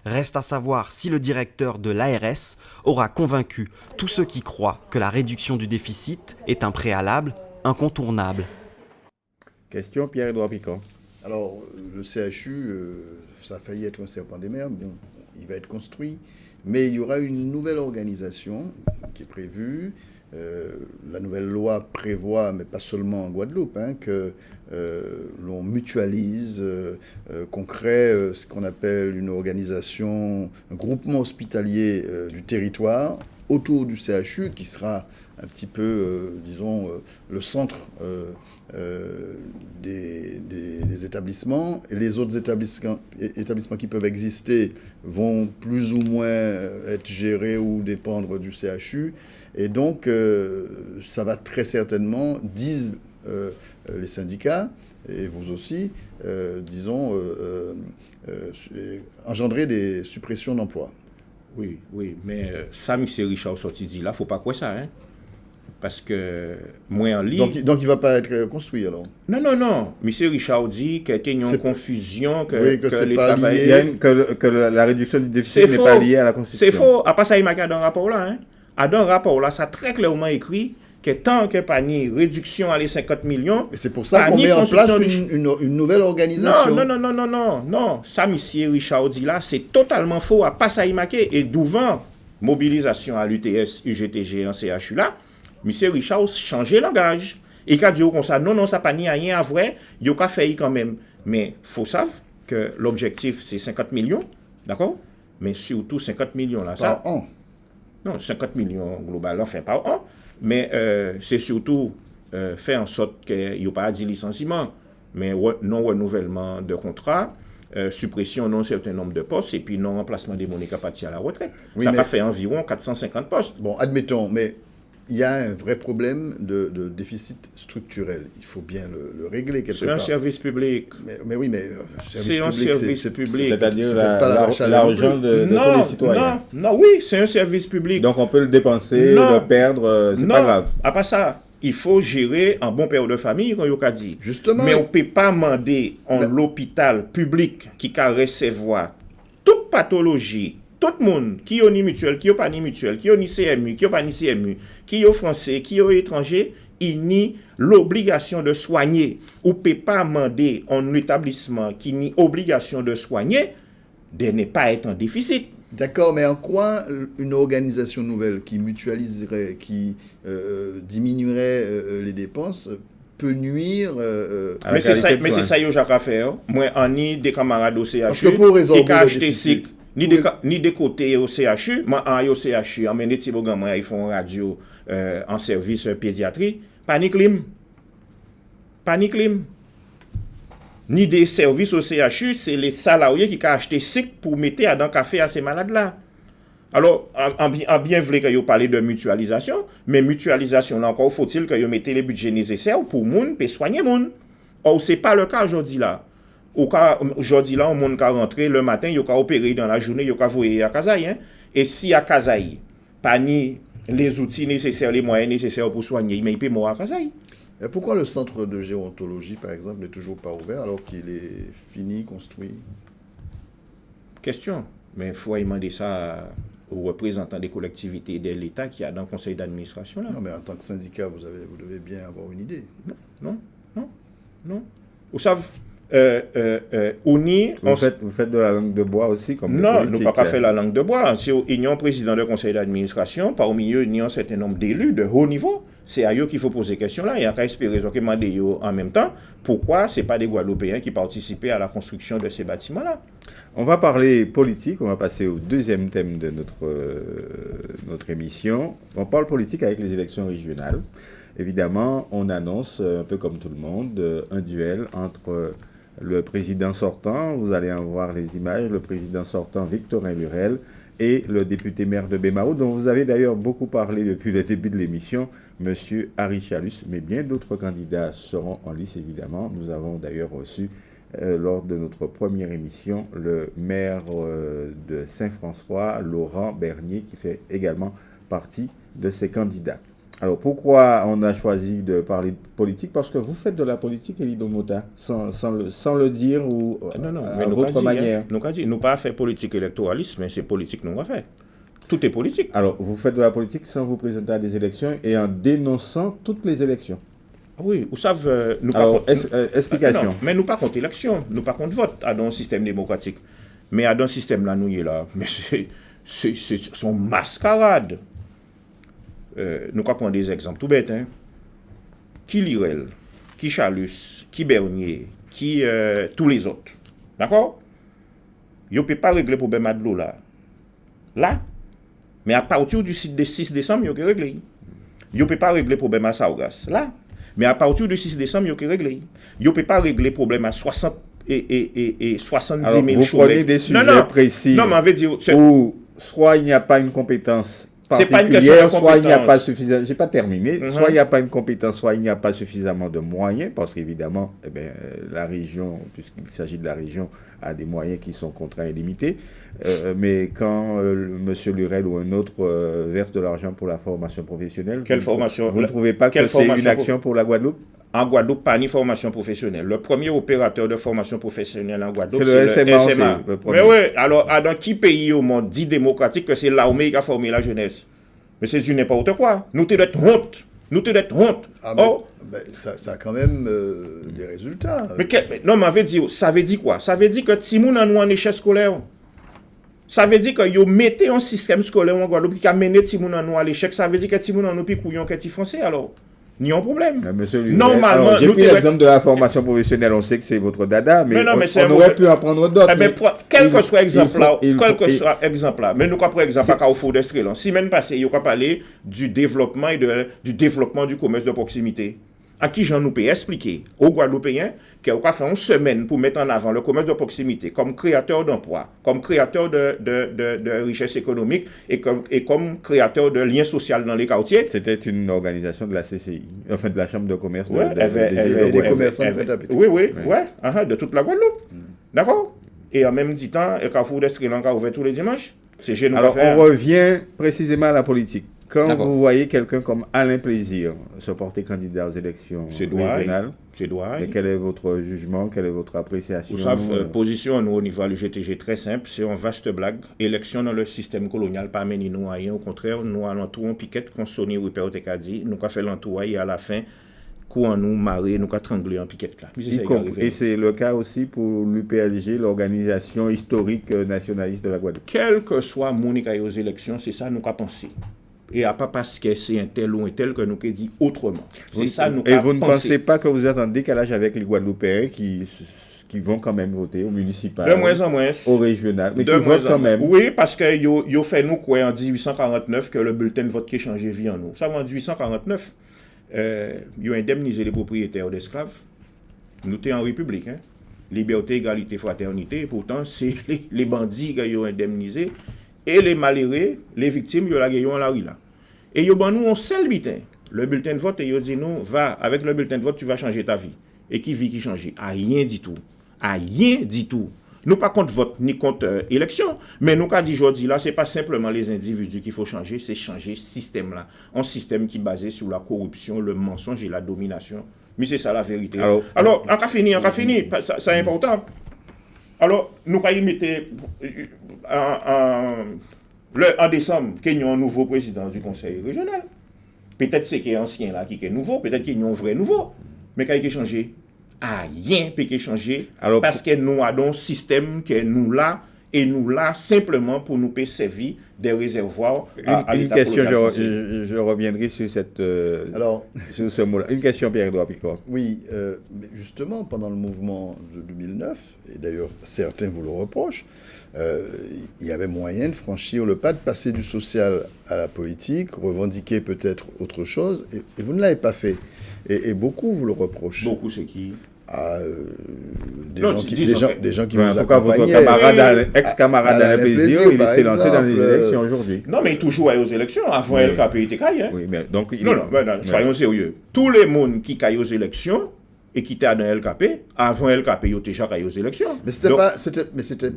Reste à savoir si le directeur de l'ARS aura convaincu tous ceux qui croient que la réduction du déficit est un préalable incontournable.
Question Pierre-Édouard Picon.
Alors, le CHU, ça a failli être un serpent des mers. Bon, il va être construit, mais il y aura une nouvelle organisation qui est prévue. La nouvelle loi prévoit, mais pas seulement en Guadeloupe, que l'on mutualise, qu'on crée ce qu'on appelle une organisation, un groupement hospitalier du territoire autour du CHU, qui sera un petit peu, disons, le centre des des établissements, et les autres établissements qui peuvent exister vont plus ou moins être gérés ou dépendre du CHU. Et donc, ça va très certainement, disent les syndicats, et vous aussi, engendrer des suppressions d'emplois.
Oui, mais ça, M. Richard sorti dit là, faut pas quoi ça, hein? Parce que moi en ligne.
Donc il ne va pas être construit alors?
Non. M. Richard dit qu'il y a une confusion, que les
travailleurs. Que la réduction du déficit n'est pas liée à la construction.
C'est faux. À part ça, il m'a dans le rapport là. Dans le rapport là, ça a très clairement écrit que tant que pas ni réduction à les 50 millions.
Et c'est pour ça qu'on met en place une nouvelle organisation.
Non. Ça, M. Richard dit là, c'est totalement faux. À part ça, il m'a et devant mobilisation à l'UTS, UGTG, en CHU là. M. Richard changeait le langage. Et quand il dit comme ça, non, ça n'a pas ni rien à vrai, il a fait quand même. Mais il faut savoir que l'objectif, c'est 50 millions, d'accord? Mais surtout 50 millions là.
Par an?
Non, 50 millions global, enfin par an. Mais c'est surtout faire en sorte qu'il n'y ait pas de licenciement, mais non-renouvellement de contrat, suppression d'un certain nombre de postes et puis non-remplacement des monnaies partis à la retraite. Oui, ça va faire environ 450 postes.
Bon, admettons, mais il y a un vrai problème de déficit structurel. Il faut bien le régler quelque part.
C'est un service public.
Mais oui, mais
c'est un service public.
C'est-à-dire l'argent de tous les citoyens.
Non, oui, c'est un service public.
Donc on peut le dépenser, le perdre, c'est pas grave.
À part ça, il faut gérer un bon père de famille, comme il a dit.
Justement.
Mais on ne peut pas demander en l'hôpital public qui a recevoir toute pathologie, tout le monde qui a ni mutuelle, qui n'a pas ni mutuelle, qui a ni CMU, qui n'a pas ni CMU, qui est français, qui est étranger, il nie l'obligation de soigner. Ou ne peut pas demander en établissement qui nie obligation de soigner de ne pas être en déficit.
D'accord, mais en quoi une organisation nouvelle qui mutualiserait, qui diminuerait les dépenses peut nuire
mais c'est ça, que j'ai fait. Moi, en ni des camarades au CHU
qui ont acheté site.
Ni des côtés au CHU, moi au CHU, en mené Tibogaman, ils font radio en service pédiatrie, panique lim. Ni des services au CHU, c'est les salariés qui ont acheté SIC pour mettre dans le café à ces malades-là. Alors, en bien vrai que vous parlez de mutualisation, mais mutualisation, là encore, faut-il que vous mettez les budgets nécessaires pour moun, pour soigner moun. Or, ce n'est pas le cas aujourd'hui là. Aujourd'hui là, on monde qui rentré le matin, il a opéré dans la journée, il a voyé à Kazaï. Hein? Et si à Kazaï, pas ni les outils nécessaires, les moyens nécessaires pour soigner, mais il peut mourir à Kazaï.
Et pourquoi le centre de gérontologie, par exemple, n'est toujours pas ouvert alors qu'il est fini, construit?
Question. Mais il faut demander ça aux représentants des collectivités et de l'État qui a dans le conseil d'administration. Là.
Non, mais en tant que syndicat, vous devez bien avoir une idée.
Non. Vous savez, vous
faites de la langue de bois aussi comme
non, nous pas faire la langue de bois. Si il y a un président du conseil d'administration, parmi eux, il y a un certain nombre d'élus de haut niveau. C'est à eux qu'il faut poser question là. Il y a qu'à espérer qu'ils demander en même temps pourquoi ce n'est pas des Guadeloupéens qui participaient à la construction de ces bâtiments-là.
On va parler politique, on va passer au deuxième thème de notre émission. On parle politique avec les élections régionales. Évidemment, on annonce, un peu comme tout le monde, un duel entre le président sortant, vous allez en voir les images, le président sortant Victorin Lurel et le député maire de Bémao, dont vous avez d'ailleurs beaucoup parlé depuis le début de l'émission, M. Harry Chalus, mais bien d'autres candidats seront en lice évidemment. Nous avons d'ailleurs reçu lors de notre première émission le maire de Saint-François, Laurent Bernier, qui fait également partie de ces candidats. Alors, pourquoi on a choisi de parler de politique? Parce que vous faites de la politique, Elie Domota, sans le dire ou à votre manière.
Nous pas fait politique électoraliste, mais c'est politique nous on fait. Tout est politique.
Alors, vous faites de la politique sans vous présenter à des élections et en dénonçant toutes les élections.
Oui, vous savez, nous
alors, explication.
Non, mais nous pas contre élection, nous pas contre vote dans un système démocratique. Mais dans un système là, nous y est là. Mais c'est son mascarade. Nous prenons des exemples tout bêtes. Hein? Qui Lirel, qui Chalus, qui Bernier, qui tous les autres. D'accord? Ils ne peuvent pas régler le problème de l'eau là. Là. Mais à partir du 6 décembre, ils ont réglé. Ils ne peuvent pas régler le problème à Saugas. Là. Mais à partir du 6 décembre, il y a régler. Il ne peut pas régler le problème à 60 et 70
Alors,
000
vous prenez des sujets précis
non, mais on veut dire...
où soit il n'y a pas une compétence
C'est pas une question de
particulière, soit il n'y a
compétence.
pas suffisamment... J'ai pas terminé. Soit il n'y a pas une compétence, soit il n'y a pas suffisamment de moyens, parce qu'évidemment, la région, puisqu'il s'agit de la région, a des moyens qui sont contraints et limités. Mais quand M. Lurel ou un autre verse de l'argent pour la formation professionnelle,
Quelle formation?
Vous ne trouvez pas que
Quelle
c'est une
formation
action pour la Guadeloupe?
En Guadeloupe, pas ni formation professionnelle. Le premier opérateur de formation professionnelle en Guadeloupe,
C'est le SMA.
SMA. Mais oui, alors dans qui pays au monde dit démocratique que c'est l'armée qui a formé la jeunesse? Mais c'est du n'importe quoi. Nous te d'être honte. Nous te d'être honte.
Ah,
Oh,
ça a quand même des résultats.
non, mais ça veut dire quoi? Ça veut dire que Timoun a nous en échec scolaire. Ça veut dire que vous mettez un système scolaire en Guadeloupe qui a mené Timoun a nous à l'échec. Ça veut dire que Timoun a nous plus couillon que Ti français alors. Ni un problème.
Monsieur Lurel,
Normalement,
j'ai pris l'exemple de la formation professionnelle, on sait que c'est votre dada, mais,
non, mais
on aurait pu en prendre d'autres.
Quel que soit exemple là, mais nous, par exemple, à Carrefour d'Estrelon, semaine passée, il y a parlé du développement du développement du commerce de proximité. À qui j'en nous peux expliquer aux Guadeloupéens qu'il a fait une semaine pour mettre en avant le commerce de proximité comme créateur d'emplois, comme créateur de richesse économique et comme créateur de liens sociaux dans les quartiers.
C'était une organisation de la CCI, enfin de la Chambre de commerce.
Des commerçants de
Oui, de toute la Guadeloupe. D'accord? Et en même temps, Carrefour d'Estrelon a ouvert tous les dimanches. C'est chez nous.
Alors, on revient précisément à la politique. Quand
D'accord.
vous voyez quelqu'un comme Alain Plaisir se porter candidat aux élections régionales, quel est votre jugement, quelle est votre appréciation?
Vous savez, position nous au niveau du GTG très simple, c'est une vaste blague. Élection dans le système colonial, pas mener nous à rien. Au contraire, nous allons tout en piquette, qu'on sonne ou père dit, nous avons fait l'entour et à la fin, quoi nous marrer, nous avons trangler en piquette là.
Et c'est le cas aussi pour l'UPLG, l'organisation historique nationaliste de la Guadeloupe.
Quel que soit mon aux élections, c'est ça nous avons pensé. Et à pas parce que c'est un tel ou un tel que nous avons dit autrement. C'est ça nous
Et vous ne pensez pas que vous êtes en décalage avec les Guadeloupéens qui vont quand même voter au municipal,
de moins en moins,
au régional, mais qui votent quand même?
Oui, parce que yo fait nous quoi en 1849 que le bulletin de vote qui changé vie en nous. Ça en 1849, yo indemnisé les propriétaires d'esclaves. Nous étions en république, hein? Liberté, égalité, fraternité. Et pourtant, c'est les bandits qui ont indemnisé. Et les malheureux, les victimes, ils ont la gueule en la rue là. Et ils ont nous un seul bulletin. Le bulletin de vote, et ils dit nous, va, avec le bulletin de vote, tu vas changer ta vie. Et qui vit qui change? À rien du tout. À rien du tout. Nous pas contre vote ni contre élection, mais nous qu'a dit aujourd'hui là, c'est pas simplement les individus qu'il faut changer, c'est changer ce système là. Un système qui est basé sur la corruption, le mensonge et la domination. Mais c'est ça la vérité. Alors on a fini, c'est important. Alors, nous allons mettre en décembre qu'il y a un nouveau président du conseil régional. Peut-être c'est qu'il y a un ancien là qui est nouveau, peut-être qu'il y a un vrai nouveau. Mais qu'il y a changé, rien peut changer. Parce que nous avons un système qui est nous là, et nous là simplement pour nous servir des réservoirs à
une question, je reviendrai sur sur ce mot-là. Une question, Pierre-Edouard Picard.
Oui, justement, pendant le mouvement de 2009, et d'ailleurs certains vous le reprochent, il y avait moyen de franchir le pas, de passer du social à la politique, revendiquer peut-être autre chose, et vous ne l'avez pas fait. Et beaucoup vous le reprochent.
Beaucoup, c'est qui?
Des gens qui vous accompagnaient.
Votre ex-camarade Alain Plaisir, il s'est lancé dans les élections aujourd'hui.
Non, mais il toujours aux élections. Avant, LKP était caillé.
Oui, mais donc...
soyons sérieux. Tous les monde qui caillent aux élections et qui étaient dans LKP, avant LKP, ils étaient déjà caillés aux élections.
Mais c'était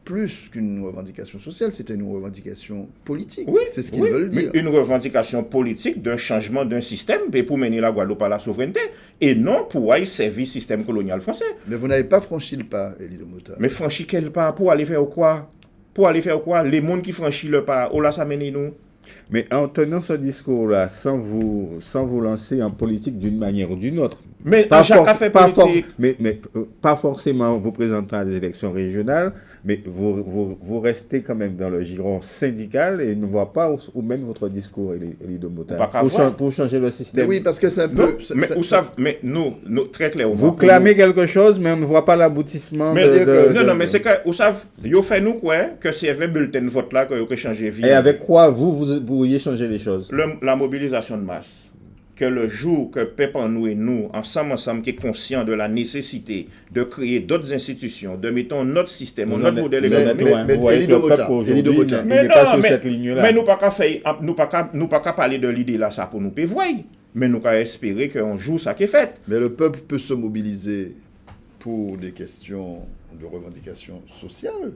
plus qu'une revendication sociale, c'était une revendication politique.
Oui,
c'est ce qu'ils veulent dire.
Une revendication politique d'un changement d'un système pour mener la Guadeloupe à la souveraineté et non pour aller servir le système colonial français.
Mais vous n'avez pas franchi le pas, Élie de Mota.
Mais franchi quel pas? Pour aller faire quoi? Pour aller faire quoi? Les mondes qui franchissent le pas, oh là, ça mène nous.
Mais en tenant ce discours-là, sans vous lancer en politique d'une manière ou d'une autre,
mais pas
forcément vous présentant à des élections régionales, mais vous restez quand même dans le giron syndical et ne voit pas où mène votre discours, Élie de Mota, pour changer le système.
Mais oui, parce que c'est un peu...
Mais nous, très clair.
Vous clamez quelque chose, mais on ne voit pas l'aboutissement.
Non, mais c'est que, vous savez, vous fait nous quoi, que c'est avec bulletin de vote là que vous changez vie.
Et avec quoi vous pourriez changer les choses?
La mobilisation de masse. que le jour que peuple en nous et nous, ensemble, qui est conscient de la nécessité de créer d'autres institutions, de mettre notre système, notre modèle économique.
Mais Elie de Mota, il n'est pas sur cette ligne-là.
Mais nous ne pas qu'à parler de l'idée là, ça pour nous pévoyer. Mais nous qu'à espérer qu'un jour ça qui est fait.
Mais le peuple peut se mobiliser pour des questions de revendication sociale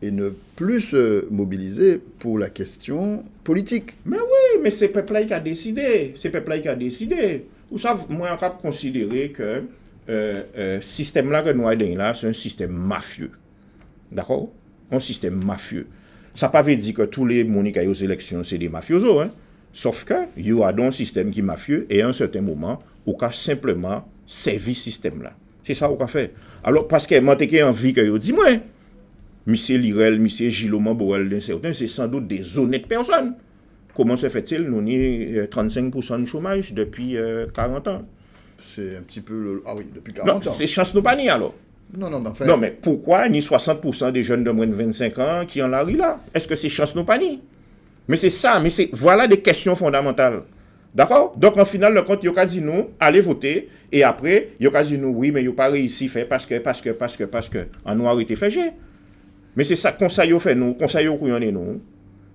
et ne plus se mobiliser pour la question politique.
Mais oui, mais c'est le peuple qui a décidé. C'est le peuple qui a décidé. Vous savez, moi, je considérer que le système là que nous avons là, c'est un système mafieux. D'accord? Un système mafieux. Ça ne veut pas dire que tous les gens qui ont aux élections, c'est des mafiosos. Hein? Sauf que il y a un système qui est mafieux et à un certain moment, on a simplement servi ce système là. C'est ça qu'on a fait. Alors, parce que moi, j'ai envie que vous dites, moi, M. Lirel, M. Giloma Borel, c'est sans doute des honnêtes personnes. Comment se fait-il? Nous avons 35% de chômage depuis 40 ans.
C'est un petit peu le... Ah oui, depuis 40 ans.
C'est chance nous pas ni alors.
Non, mais enfin...
Non, mais pourquoi ni 60% des jeunes de moins de 25 ans qui en la rue là? Est-ce que c'est chance nous pas ni? Mais c'est ça, voilà des questions fondamentales. D'accord? Donc, en final, le compte, il y a dit nous, allez voter, et après, il y a dit nous, oui, mais il n'y a pas réussi à faire parce que, en noir était fait. Mais c'est ça, conseil fait nous, conseil au couillon et nous.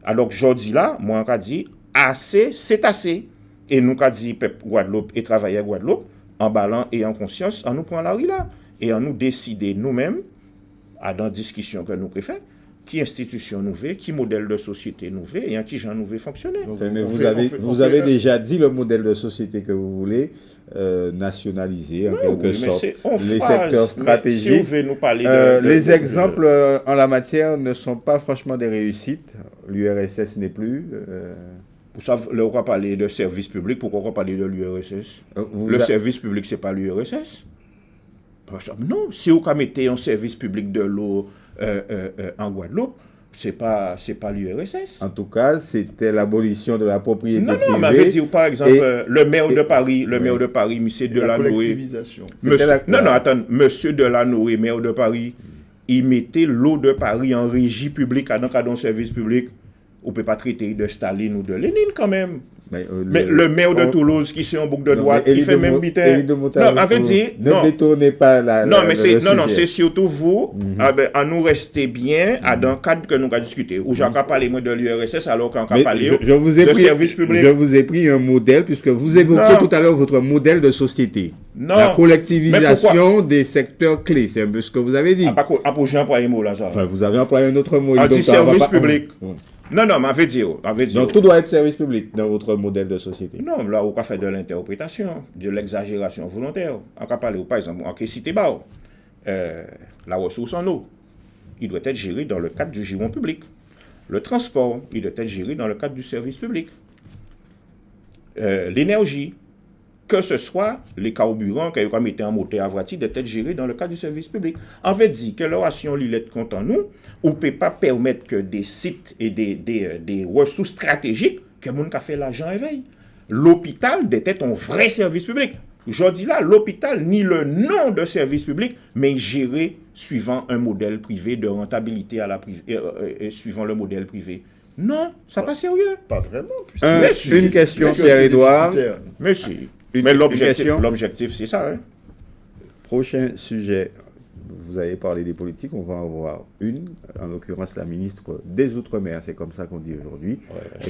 Alors, aujourd'hui là, moi, on a dit, assez, c'est assez. Et nous, on a dit, peuple Guadeloupe et travailler à Guadeloupe, en ballant et en conscience, en nous prenant la rue là, et en nous décider nous-mêmes, dans la discussion que nous préférons, qui institution nous veut, qui modèle de société nous veut et en qui gens nous veut fonctionner.
Donc, mais vous avez déjà dit le modèle de société que vous voulez nationaliser en quelque sorte les secteurs stratégiques.
Si vous voulez nous parler
les exemples en la matière ne sont pas franchement des réussites. L'URSS n'est plus.
Vous savez, là, on va parler de service public, pourquoi on va parler de l'URSS? Le service public, ce n'est pas l'URSS. Non, si vous mettez un service public de l'eau en Guadeloupe, c'est pas l'URSS.
En tout cas, c'était l'abolition de la propriété privée.
Non, mais avait dit, par exemple, le maire de Paris, M. Delanoë. M. Delanoë, maire de Paris, il mettait l'eau de Paris en régie publique, dans un service public. On ne peut pas traiter de Staline ou de Lénine quand même. Mais le maire de Toulouse qui c'est en boucle de droite, il fait même bitin. Non, avait dit,
ne détournez pas la.
Non, mais c'est surtout vous, à nous rester bien dans le cadre que nous avons discuté. Ou j'ai parlé de l'URSS alors qu'on a parlé de service public.
Je vous ai pris un modèle, puisque vous évoquiez tout à l'heure votre modèle de société. Non. La collectivisation des secteurs clés, c'est un peu ce que vous avez dit.
Pour j'ai employé un mot là, ça.
Enfin, vous avez employé un autre mot.
On dit service public. Non, m'avait dit.
Donc tout doit être service public dans votre modèle de société.
Non, là, on peut faire de l'interprétation, de l'exagération volontaire. On peut parler, par exemple, en cité bas, la ressource en eau, il doit être géré dans le cadre du giron public. Le transport, il doit être géré dans le cadre du service public. L'énergie, que ce soit les carburants que vous mettez en moteur à voiture, doit être géré dans le cadre du service public. En fait, dit que l'oration l'îlette compte en nous, on ne peut pas permettre que des sites et des ressources stratégiques que mon a fait l'argent éveille. L'hôpital doit être un vrai service public. Je dis là, l'hôpital ni le nom de service public, mais géré suivant un modèle privé de rentabilité suivant le modèle privé. Non, ça n'est pas sérieux.
Pas vraiment.
Une question, Pierre-Édouard.
Mais si. Mais l'objectif, c'est ça. Hein?
Prochain sujet. Vous avez parlé des politiques, on va en voir une, en l'occurrence la ministre des Outre-mer, c'est comme ça qu'on dit aujourd'hui,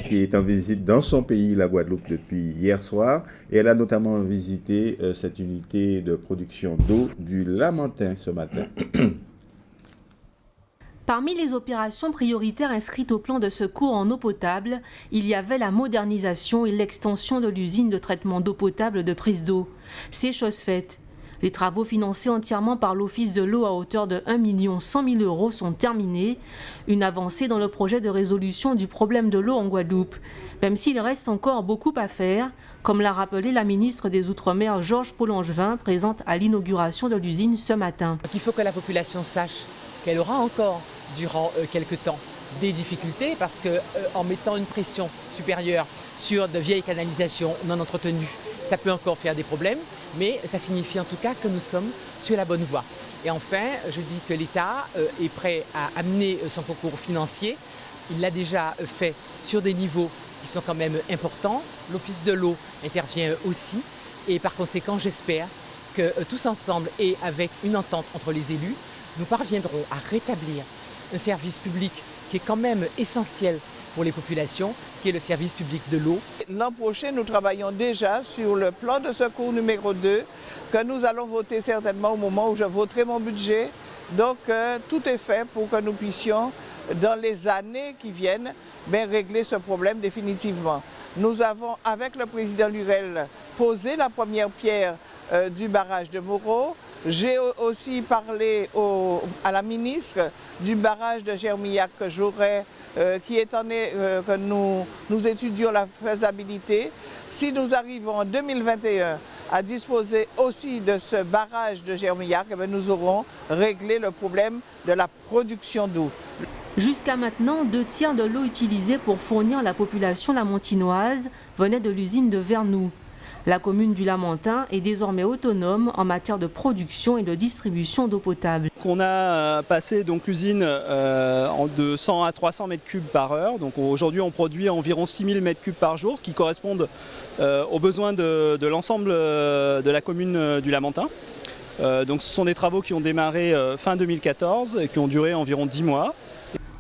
qui est en visite dans son pays, la Guadeloupe, depuis hier soir. Et elle a notamment visité cette unité de production d'eau du Lamentin ce matin.
Parmi les opérations prioritaires inscrites au plan de secours en eau potable, il y avait la modernisation et l'extension de l'usine de traitement d'eau potable de prise d'eau. C'est chose faite. Les travaux financés entièrement par l'Office de l'eau à hauteur de 1 100 000 € sont terminés, une avancée dans le projet de résolution du problème de l'eau en Guadeloupe, même s'il reste encore beaucoup à faire, comme l'a rappelé la ministre des Outre-mer Georges Paul-Angevin, présente à l'inauguration de l'usine ce matin.
Il faut que la population sache qu'elle aura encore, durant quelques temps, des difficultés parce qu'en mettant une pression supérieure sur de vieilles canalisations non entretenues, ça peut encore faire des problèmes, mais ça signifie en tout cas que nous sommes sur la bonne voie. Et enfin, je dis que l'État est prêt à amener son concours financier il l'a déjà fait sur des niveaux qui sont quand même importants. L'Office de l'eau intervient aussi et par conséquent, j'espère que tous ensemble et avec une entente entre les élus, nous parviendrons à rétablir un service public qui est quand même essentiel pour les populations, qui est le service public de l'eau.
L'an prochain, nous travaillons déjà sur le plan de secours numéro 2 que nous allons voter certainement au moment où je voterai mon budget. Donc tout est fait pour que nous puissions, dans les années qui viennent, régler ce problème définitivement. Nous avons, avec le président Lurel, posé la première pierre du barrage de Moreau. J'ai aussi parlé à la ministre du barrage de Germillac que j'aurai, qui est que nous étudions la faisabilité. Si nous arrivons en 2021 à disposer aussi de ce barrage de Germillac, nous aurons réglé le problème de la production d'eau.
Jusqu'à maintenant, 2/3 de l'eau utilisée pour fournir la population lamontinoise venait de l'usine de Vernoux. La commune du Lamentin est désormais autonome en matière de production et de distribution d'eau potable.
On a passé donc l'usine de 100 à 300 m3 par heure. Donc aujourd'hui, on produit environ 6000 m3 par jour qui correspondent aux besoins de l'ensemble de la commune du Lamentin. Donc ce sont des travaux qui ont démarré fin 2014 et qui ont duré environ 10 mois.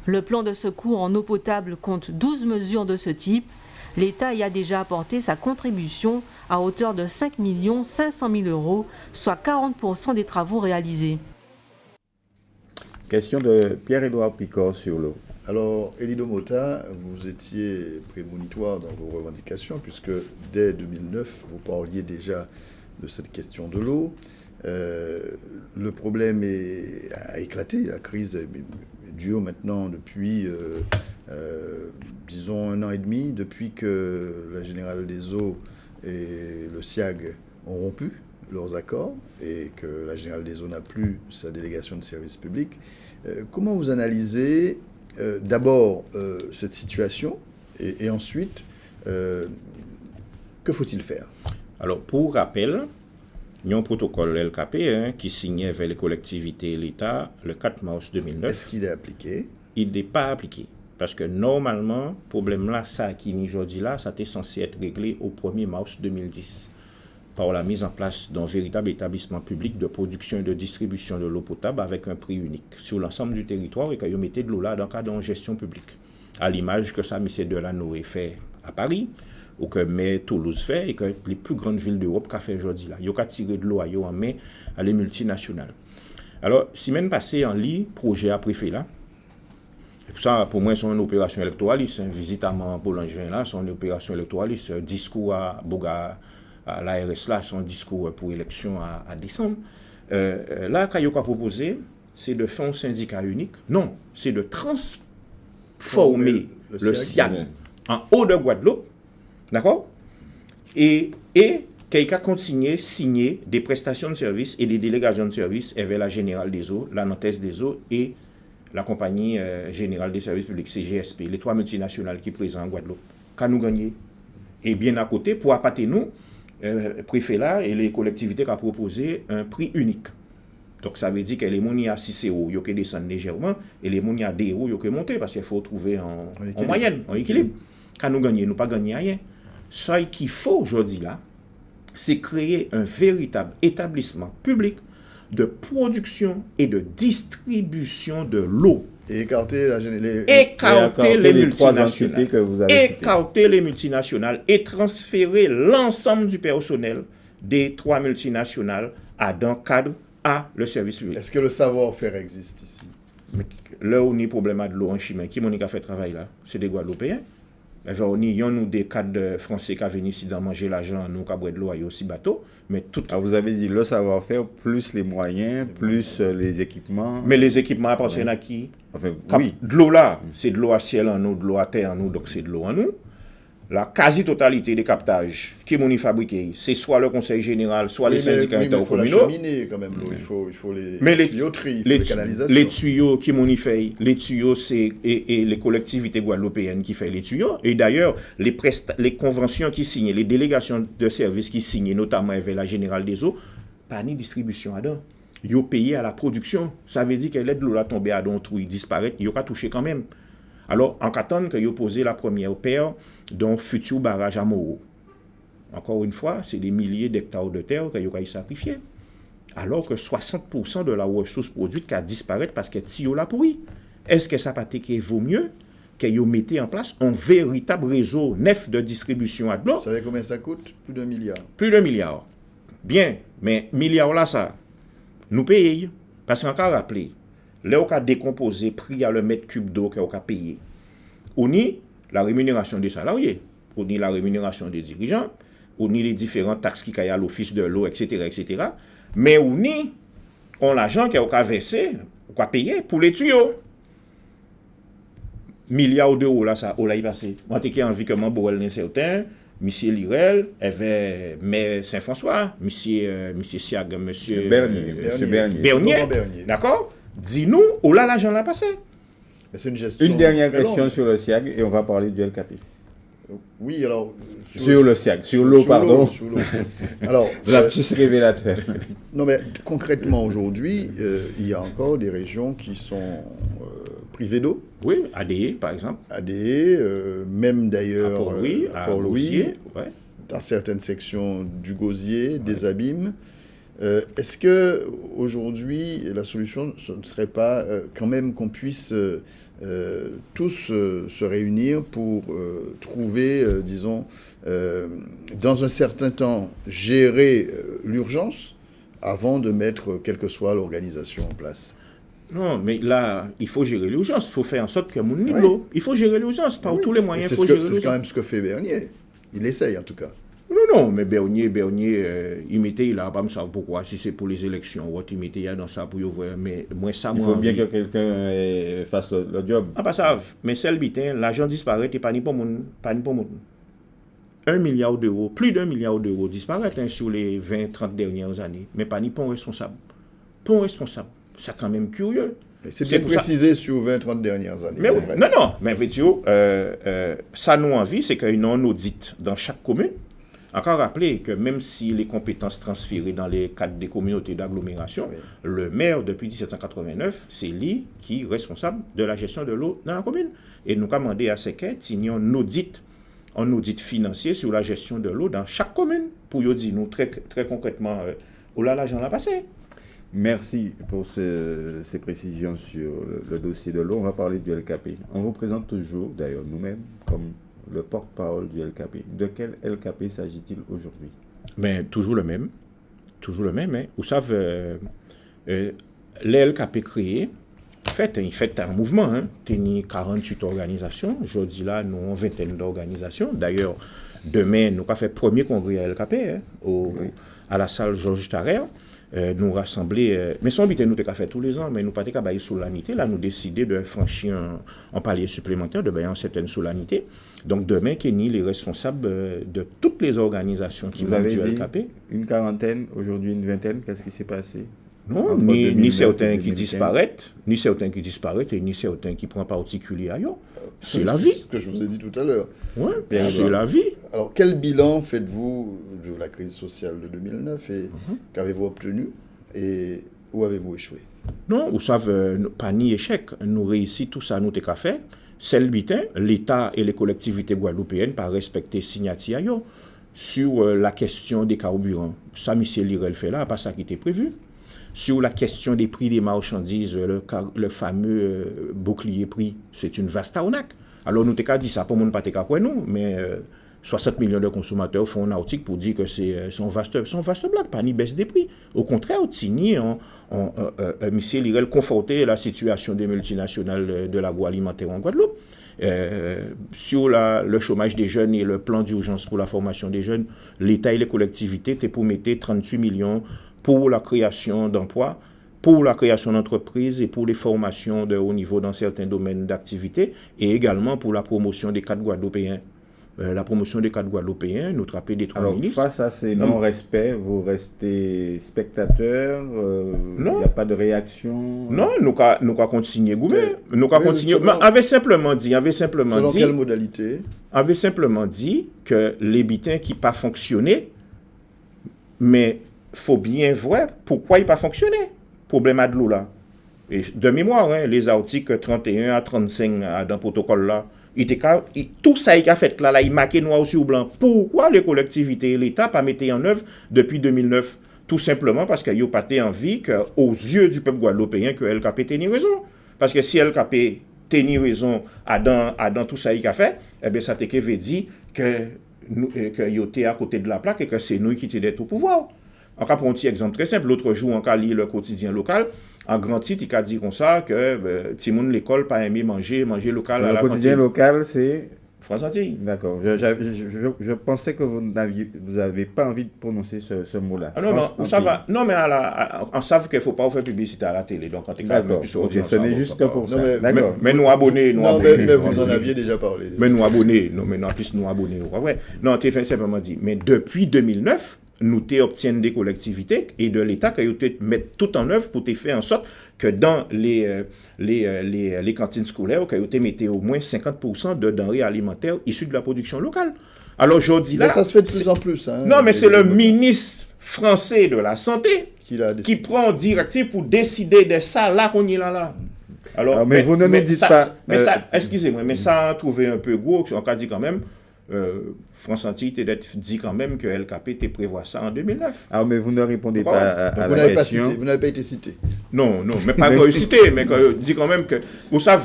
Le plan de secours en eau potable compte 12 mesures de ce type. L'État y a déjà apporté sa contribution à hauteur de 5 500 000 €, soit 40% des travaux réalisés.
Question de Pierre-Édouard Picard sur l'eau.
Alors, Elido Mota, vous étiez prémonitoire dans vos revendications, puisque dès 2009, vous parliez déjà de cette question de l'eau. Le problème a éclaté, la crise dure maintenant depuis, disons, 1 an et demi, depuis que la Générale des Eaux et le SIAG ont rompu leurs accords et que la Générale des Eaux n'a plus sa délégation de service public. Comment vous analysez d'abord cette situation et ensuite, que faut-il faire?
Alors, pour rappel, il y a un protocole LKP qui signait avec les collectivités et l'État le 4 mars 2009.
Est-ce qu'il est appliqué?
Il n'est pas appliqué. Parce que normalement, le problème là, ça qui est aujourd'hui là, ça était censé être réglé au 1er mars 2010 par la mise en place d'un véritable établissement public de production et de distribution de l'eau potable avec un prix unique sur l'ensemble du territoire et qu'on mettait de l'eau là dans le cadre d'une gestion publique. À l'image que ça, M. Delanoë fait à Paris, ou que M. Toulouse fait et que les plus grandes villes d'Europe qu'a fait aujourd'hui là. Ils ont tiré de l'eau en main à les multinationales. Alors, semaine passée, en lit, projet à préfet là. Et ça, pour moi, c'est une opération électoraliste. Une visite à Paul-Angevin là, c'est une opération électoraliste. Un discours à Boga, à l'ARS là, c'est un discours pour élection à décembre. Là, ce qu'il a proposé, c'est de faire un syndicat unique. Non, c'est de transformer le SIAG en haut de Guadeloupe. D'accord? Et quelqu'un continue signer des prestations de services et des délégations de services avec la Générale des Eaux, la Nantes des Eaux et la Compagnie Générale des Services Publics, CGSP, les 3 multinationales qui sont présentes en Guadeloupe. Qu'à nous gagner? Et bien à côté, pour appâter nous, préfet là et les collectivités qui ont proposé un prix unique. Donc ça veut dire que les monies à 6 euros, ils descendent légèrement, et les monies à 2 euros, ils montent parce qu'il faut trouver en moyenne, en équilibre. Quand nous gagnons, nous pas gagner rien. Ce qu'il faut aujourd'hui là, c'est créer un véritable établissement public de production et de distribution de l'eau.
Et écarter
les multinationales. Écarter les multinationales et transférer l'ensemble du personnel des 3 multinationales dans le cadre à le service public.
Est-ce que le savoir-faire existe ici?
Mais là où il y a problème de l'eau en Chine, qui a fait travail là? C'est des Guadeloupéens. Il y a des cadres français qui viennent ici dans manger l'argent, nous qui boire de l'eau, il y a aussi bateau. Mais tout...
Alors vous avez dit le savoir-faire, plus les moyens, plus les équipements.
Mais les équipements appartiennent à qui?
Enfin, oui.
De l'eau là, c'est de l'eau à ciel en nous, de l'eau à terre en nous, donc c'est de l'eau en nous. La quasi-totalité des captages qui sont fabriqués, c'est soit le conseil général, soit les syndicats intercommunaux.
Il faut l'acheminer quand même, l'eau. Il faut les tuyauteries, il faut les canalisations.
Les tuyaux qui monifient, les tuyaux, c'est et les collectivités guadeloupéennes qui font les tuyaux. Et d'ailleurs, les conventions qui signent, les délégations de services qui signent, notamment avec la Générale des Eaux, pas ni distribution à don. Ils ont payé à la production. Ça veut dire que l'aide de l'eau a tombé à don, tout, il disparaît, ils ont pas touché quand même. Alors, en attendant que vous posez la première paire d'un futur barrage à Moro. Encore une fois, c'est des milliers d'hectares de terre que vous avez sacrifiés. Alors que 60% de la ressource produite qui a disparu parce que Tio l'a pourri. Est-ce que ça peut être qu'il vaut mieux que vous mettez en place un véritable réseau neuf de distribution à de l'eau?
Vous savez combien ça coûte? Plus d'1 milliard.
Plus d'1 milliard. Bien, mais milliard là, ça, nous payons. Parce qu'encore rappelé, là, on a décomposé prix à le mètre cube d'eau qu'on a payé. On y la rémunération des salariés, on y la rémunération des dirigeants, on y les différentes taxes qui caillent à l'office de l'eau, etc., etc. Mais on y l'argent qu'on a versé, qu'on a payé pour les tuyaux. Milliards d'euros là, ça, on l'a y passé. Moi, j'ai envie que mon Borel n'est certain. Monsieur Lirel, mais Saint-François, monsieur Siag, monsieur Bernier. D'accord? Dis-nous, où là l'argent l'a passé?
C'est une gestion.
Une dernière question sur le SIAG et on va parler du LKP.
Oui, alors.
Sur le SIAG, sur l'eau, pardon.
Sur l'eau. Alors.
Lapsus révélateur.
Non, mais concrètement, aujourd'hui, il y a encore des régions qui sont privées d'eau.
Oui, ADE, par exemple.
ADE, même d'ailleurs
à Port-Louis, ouais.
Dans certaines sections du Gosier, des Abîmes. Est-ce que aujourd'hui la solution ce ne serait pas quand même qu'on puisse tous se réunir pour trouver, disons, dans un certain temps, gérer l'urgence avant de mettre quelle que soit l'organisation en place?
Non, mais là, il faut gérer l'urgence. Il faut faire en sorte que mon niveau. Il faut gérer l'urgence par tous les moyens.
C'est quand même ce que fait Bernier. Il essaye en tout cas.
Non, mais Bernier, il mettait là, pas me savoir pourquoi, si c'est pour les élections, ou il mettait dans ça pour y ouvrir, mais moi ça,
il faut bien que quelqu'un fasse le job.
Ah, pas ça, mais celle bitin, l'argent disparaît et pas ni pour mon. 1 milliard d'euros, plus d'1 milliard d'euros disparaît sur les 20-30 dernières années, mais pas ni pour un responsable. Pour un responsable, c'est quand même curieux.
C'est bien précisé sur 20-30 dernières années.
Mais vrai. Non, mais en fait, ça nous envie, c'est qu'il y a un audit dans chaque commune. Encore rappeler que même si les compétences transférées dans les cadres des communautés d'agglomération, le maire, depuis 1789, c'est lui qui est responsable de la gestion de l'eau dans la commune. Et nous avons demandé à Sequet s'il y a un audit financier sur la gestion de l'eau dans chaque commune, pour nous dire nous très concrètement où là l'argent l'a passé.
Merci pour ces précisions sur le dossier de l'eau. On va parler du LKP. On vous présente toujours, d'ailleurs nous-mêmes, comme le porte-parole du LKP. De quel LKP s'agit-il aujourd'hui?
Ben, toujours le même. Hein. Vous savez, les LKP créés, il fait un mouvement. Hein. Il y a 48 organisations. Aujourd'hui, là, nous avons une vingtaine d'organisations. D'ailleurs, demain, nous avons fait le premier congrès à LKP à la salle Georges Tarrer. Nous rassembler, mais son but nous avons fait tous les ans, mais nous pas de solennité. Là, nous décidé de franchir un palier supplémentaire, de bailler en certaine solennité. Donc demain, Kenny, les responsables de toutes les organisations qui vont du LKP.
Une quarantaine, aujourd'hui une vingtaine, qu'est-ce qui s'est passé?
Non, ni certains qui disparaissent, et ni certains qui prennent particulier ailleurs. C'est la vie.
Ce que je vous ai dit tout à l'heure.
Oui, c'est la vie.
Alors, quel bilan faites-vous de la crise sociale de 2009 et qu'avez-vous obtenu et où avez-vous échoué?
Non, vous savez, pas ni échec. Nous réussissons tout ça, nous t'ai qu'à faire. C'est le bitin, l'État et les collectivités guadeloupéennes par respecter signataires sur la question des carburants. Ça, M. Lirel fait là, pas ça qui était prévu. Sur la question des prix des marchandises, le fameux bouclier prix, c'est une vaste arnaque. Alors, nous t'ai dit ça, pour mon pas t'ai quoi nous, mais 60 millions de consommateurs font un article pour dire que c'est son vaste blague, pas ni baisse des prix. Au contraire, M. Lirel confortait la situation des multinationales de l'agroalimentaire en Guadeloupe. Sur le chômage des jeunes et le plan d'urgence pour la formation des jeunes, l'État et les collectivités étaient pour mettre 38 millions pour la création d'emplois, pour la création d'entreprises et pour les formations de haut niveau dans certains domaines d'activité, et également pour la promotion des cadres guadeloupéens. La promotion des cadres guadeloupéens, nous trappez des 3 ministres.
Alors, face à ces non-respects, vous restez spectateur, il n'y a pas de réaction?
Non, nous avons continué. Nous avons continué. Avait simplement dit.
Selon quelle modalité?
Avait simplement dit que les bitins qui n'ont pas fonctionné, mais il faut bien voir pourquoi il n'a pas fonctionné. Problème à de l'eau là. Et de mémoire, hein, les articles 31 à 35 dans le protocole là, tout ça il a fait là, il marqué noir sur blanc. Pourquoi les collectivités et l'État pas mis en œuvre depuis 2009? Tout simplement parce qu'ils n'ont pas envie qu'aux yeux du peuple guadeloupéen que LKP tenait raison. Parce que si LKP tenait raison dans tout ça il a fait, eh bien ça veut dire que il était à côté de la plaque et que c'est nous qui étions au pouvoir. On va prendre un petit exemple très simple. L'autre jour, on a lu le quotidien local. En grand titre, il a dit comme ça que tout le monde l'école pas aimé manger local à la
cantine. Le quotidien local, c'est
France Antilles.
D'accord. Je pensais que vous n'avez pas envie de prononcer ce mot-là.
Ah non, ça va. Non, mais on savent qu'il ne faut pas faire publicité à la télé. Donc, quand
d'accord. Ce n'est juste pour ça.
Mais nous abonnés.
Mais vous en aviez déjà parlé.
Mais nous abonnés. Non, mais en plus, nous abonnés. Ouais. Non, tu as simplement dit. Mais depuis 2009, nous obtiennent des collectivités et de l'État qui mettent tout en œuvre pour faire en sorte que dans les cantines scolaires, qu'ils mettent au moins 50% de denrées alimentaires issues de la production locale. Alors aujourd'hui là...
Mais ça se fait de plus en plus. Hein,
non, mais c'est le ministre français de la Santé qui prend directive pour décider de ça là qu'on y là. Alors,
mais vous ne me dites pas...
Mais ça, excusez-moi, mais ça a trouvé un peu gros, on a dit quand même... France Antilles dit quand même que LKP prévoit ça en 2009.
Ah, mais vous ne répondez pas à la question.
Vous n'avez pas été cité.
Non, mais pas cité, mais dit quand même que, vous savez,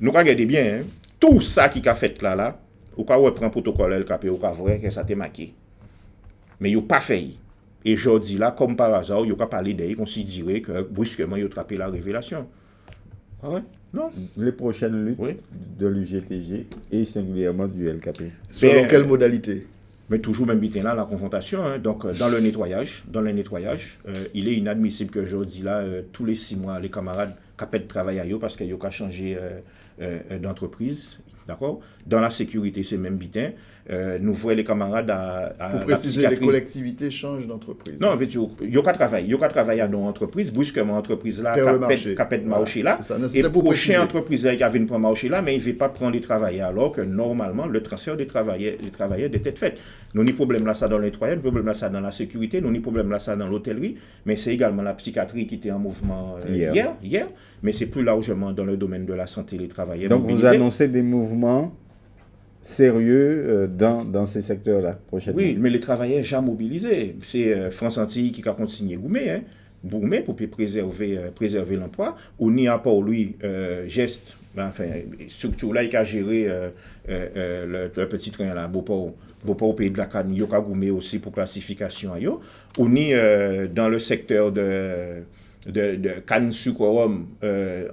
nous regardez bien, hein, tout ça qui a fait là, au cas où on prend protocole LKP, au cas vrai que ça t'est marqué. Mais il n'a pas fait. Et aujourd'hui là, comme par hasard, il n'a pas parlé d'eux, considéré que brusquement, il a attrapé la révélation. Ah ouais? Non.
Les prochaines luttes de l'UGTG et singulièrement du LKP.
Selon quelle modalité?
Mais toujours même bitin là, la confrontation. Hein. Donc, dans le nettoyage, il est inadmissible que aujourd'hui là, tous les 6 mois, les camarades capent travailler à eux parce qu'ils ont changé d'entreprise. D'accord? Dans la sécurité, c'est même bitin. Nous voyons les camarades à
pour préciser, les collectivités changent d'entreprise.
Non, il n'y a pas de travail. Il y a pas de travail dans l'entreprise. Brusquement, l'entreprise là, capet de marché là. Et pour prochaine entreprise là, qui a venu prendre marché là, mais il ne veut pas prendre les travailleurs alors que normalement, le transfert des travailleurs doit être fait. Nous avons problème là, ça dans le nettoyage, nous avons problème là, ça dans la sécurité, nous avons problème là, ça dans l'hôtellerie, mais c'est également la psychiatrie qui était en mouvement hier, mais c'est plus largement dans le domaine de la santé, les travailleurs.
Donc vous annoncez des mouvements sérieux dans ces secteurs-là prochainement.
Oui, mais les travailleurs déjà mobilisés. C'est France Antilles qui a continué Gourmet pour préserver l'emploi. Ou n'y a pas lui geste, structure là, il a géré le petit train là, Beauport au pays de la Canne, il y a Gourmet aussi pour classification. Ou ni dans le secteur de Cannes Sucrorum,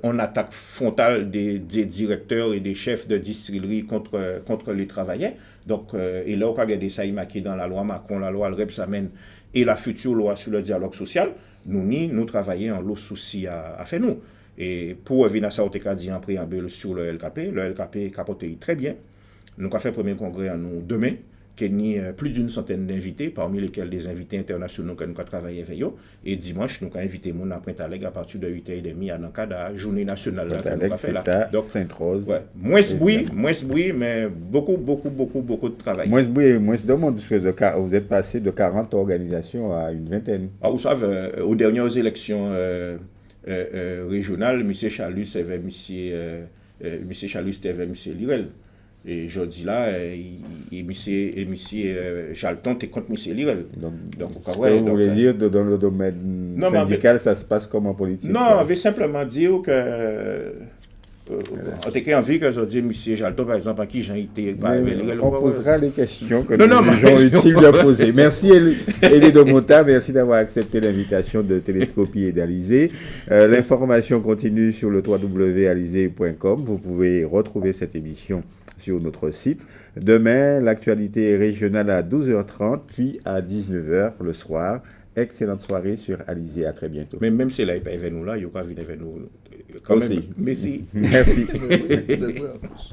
on attaque frontale des directeurs et des chefs de distillerie contre les travailleurs. Donc, et là, on a regardé ça, il marqué dans la loi Macron, la loi Alrep-Samen et la future loi sur le dialogue social. Nous travaillons en lot souci à faire nous. Et pour revenir à ça, on a dit en préambule sur le LKP capote très bien. Nous avons fait le premier congrès en nous demain, qui a plus d'une centaine d'invités, parmi lesquels des invités internationaux que nous avons travaillé avec eux. Et dimanche, nous avons invité mon à Pointe-à-Lègue à partir de 8h30 dans le cadre de la journée nationale que nous avons fait là.
Donc, Sainte-Rose.
Ouais. Moins de bruit, mais beaucoup de travail.
Moins de monde, parce que vous êtes passé de 40 organisations à une vingtaine.
Ah, vous savez, aux dernières élections régionales, M. Chalus avait M. Lirel. Et aujourd'hui là, M. Jalton est contre M. Lirel.
Donc vous voulez dire dans le domaine syndical, ça se passe comme en politique?
Non, on veut simplement dire que on a envie que je dise M. Jalton, par exemple, à qui j'ai été...
On posera les questions que nous jugeons utiles de poser. Merci Elie de Mota, merci d'avoir accepté l'invitation de Télescopie et d'Alizé. L'information continue sur le www.alizé.com. Vous pouvez retrouver cette émission sur notre site. Demain, l'actualité régionale à 12h30, puis à 19h le soir. Excellente soirée sur Alizé. À très bientôt.
Mais même si là, il n'y a pas avec nous là, il n'y a pas avec nous.
Aussi.
Merci.
Merci.
C'est vrai, en plus.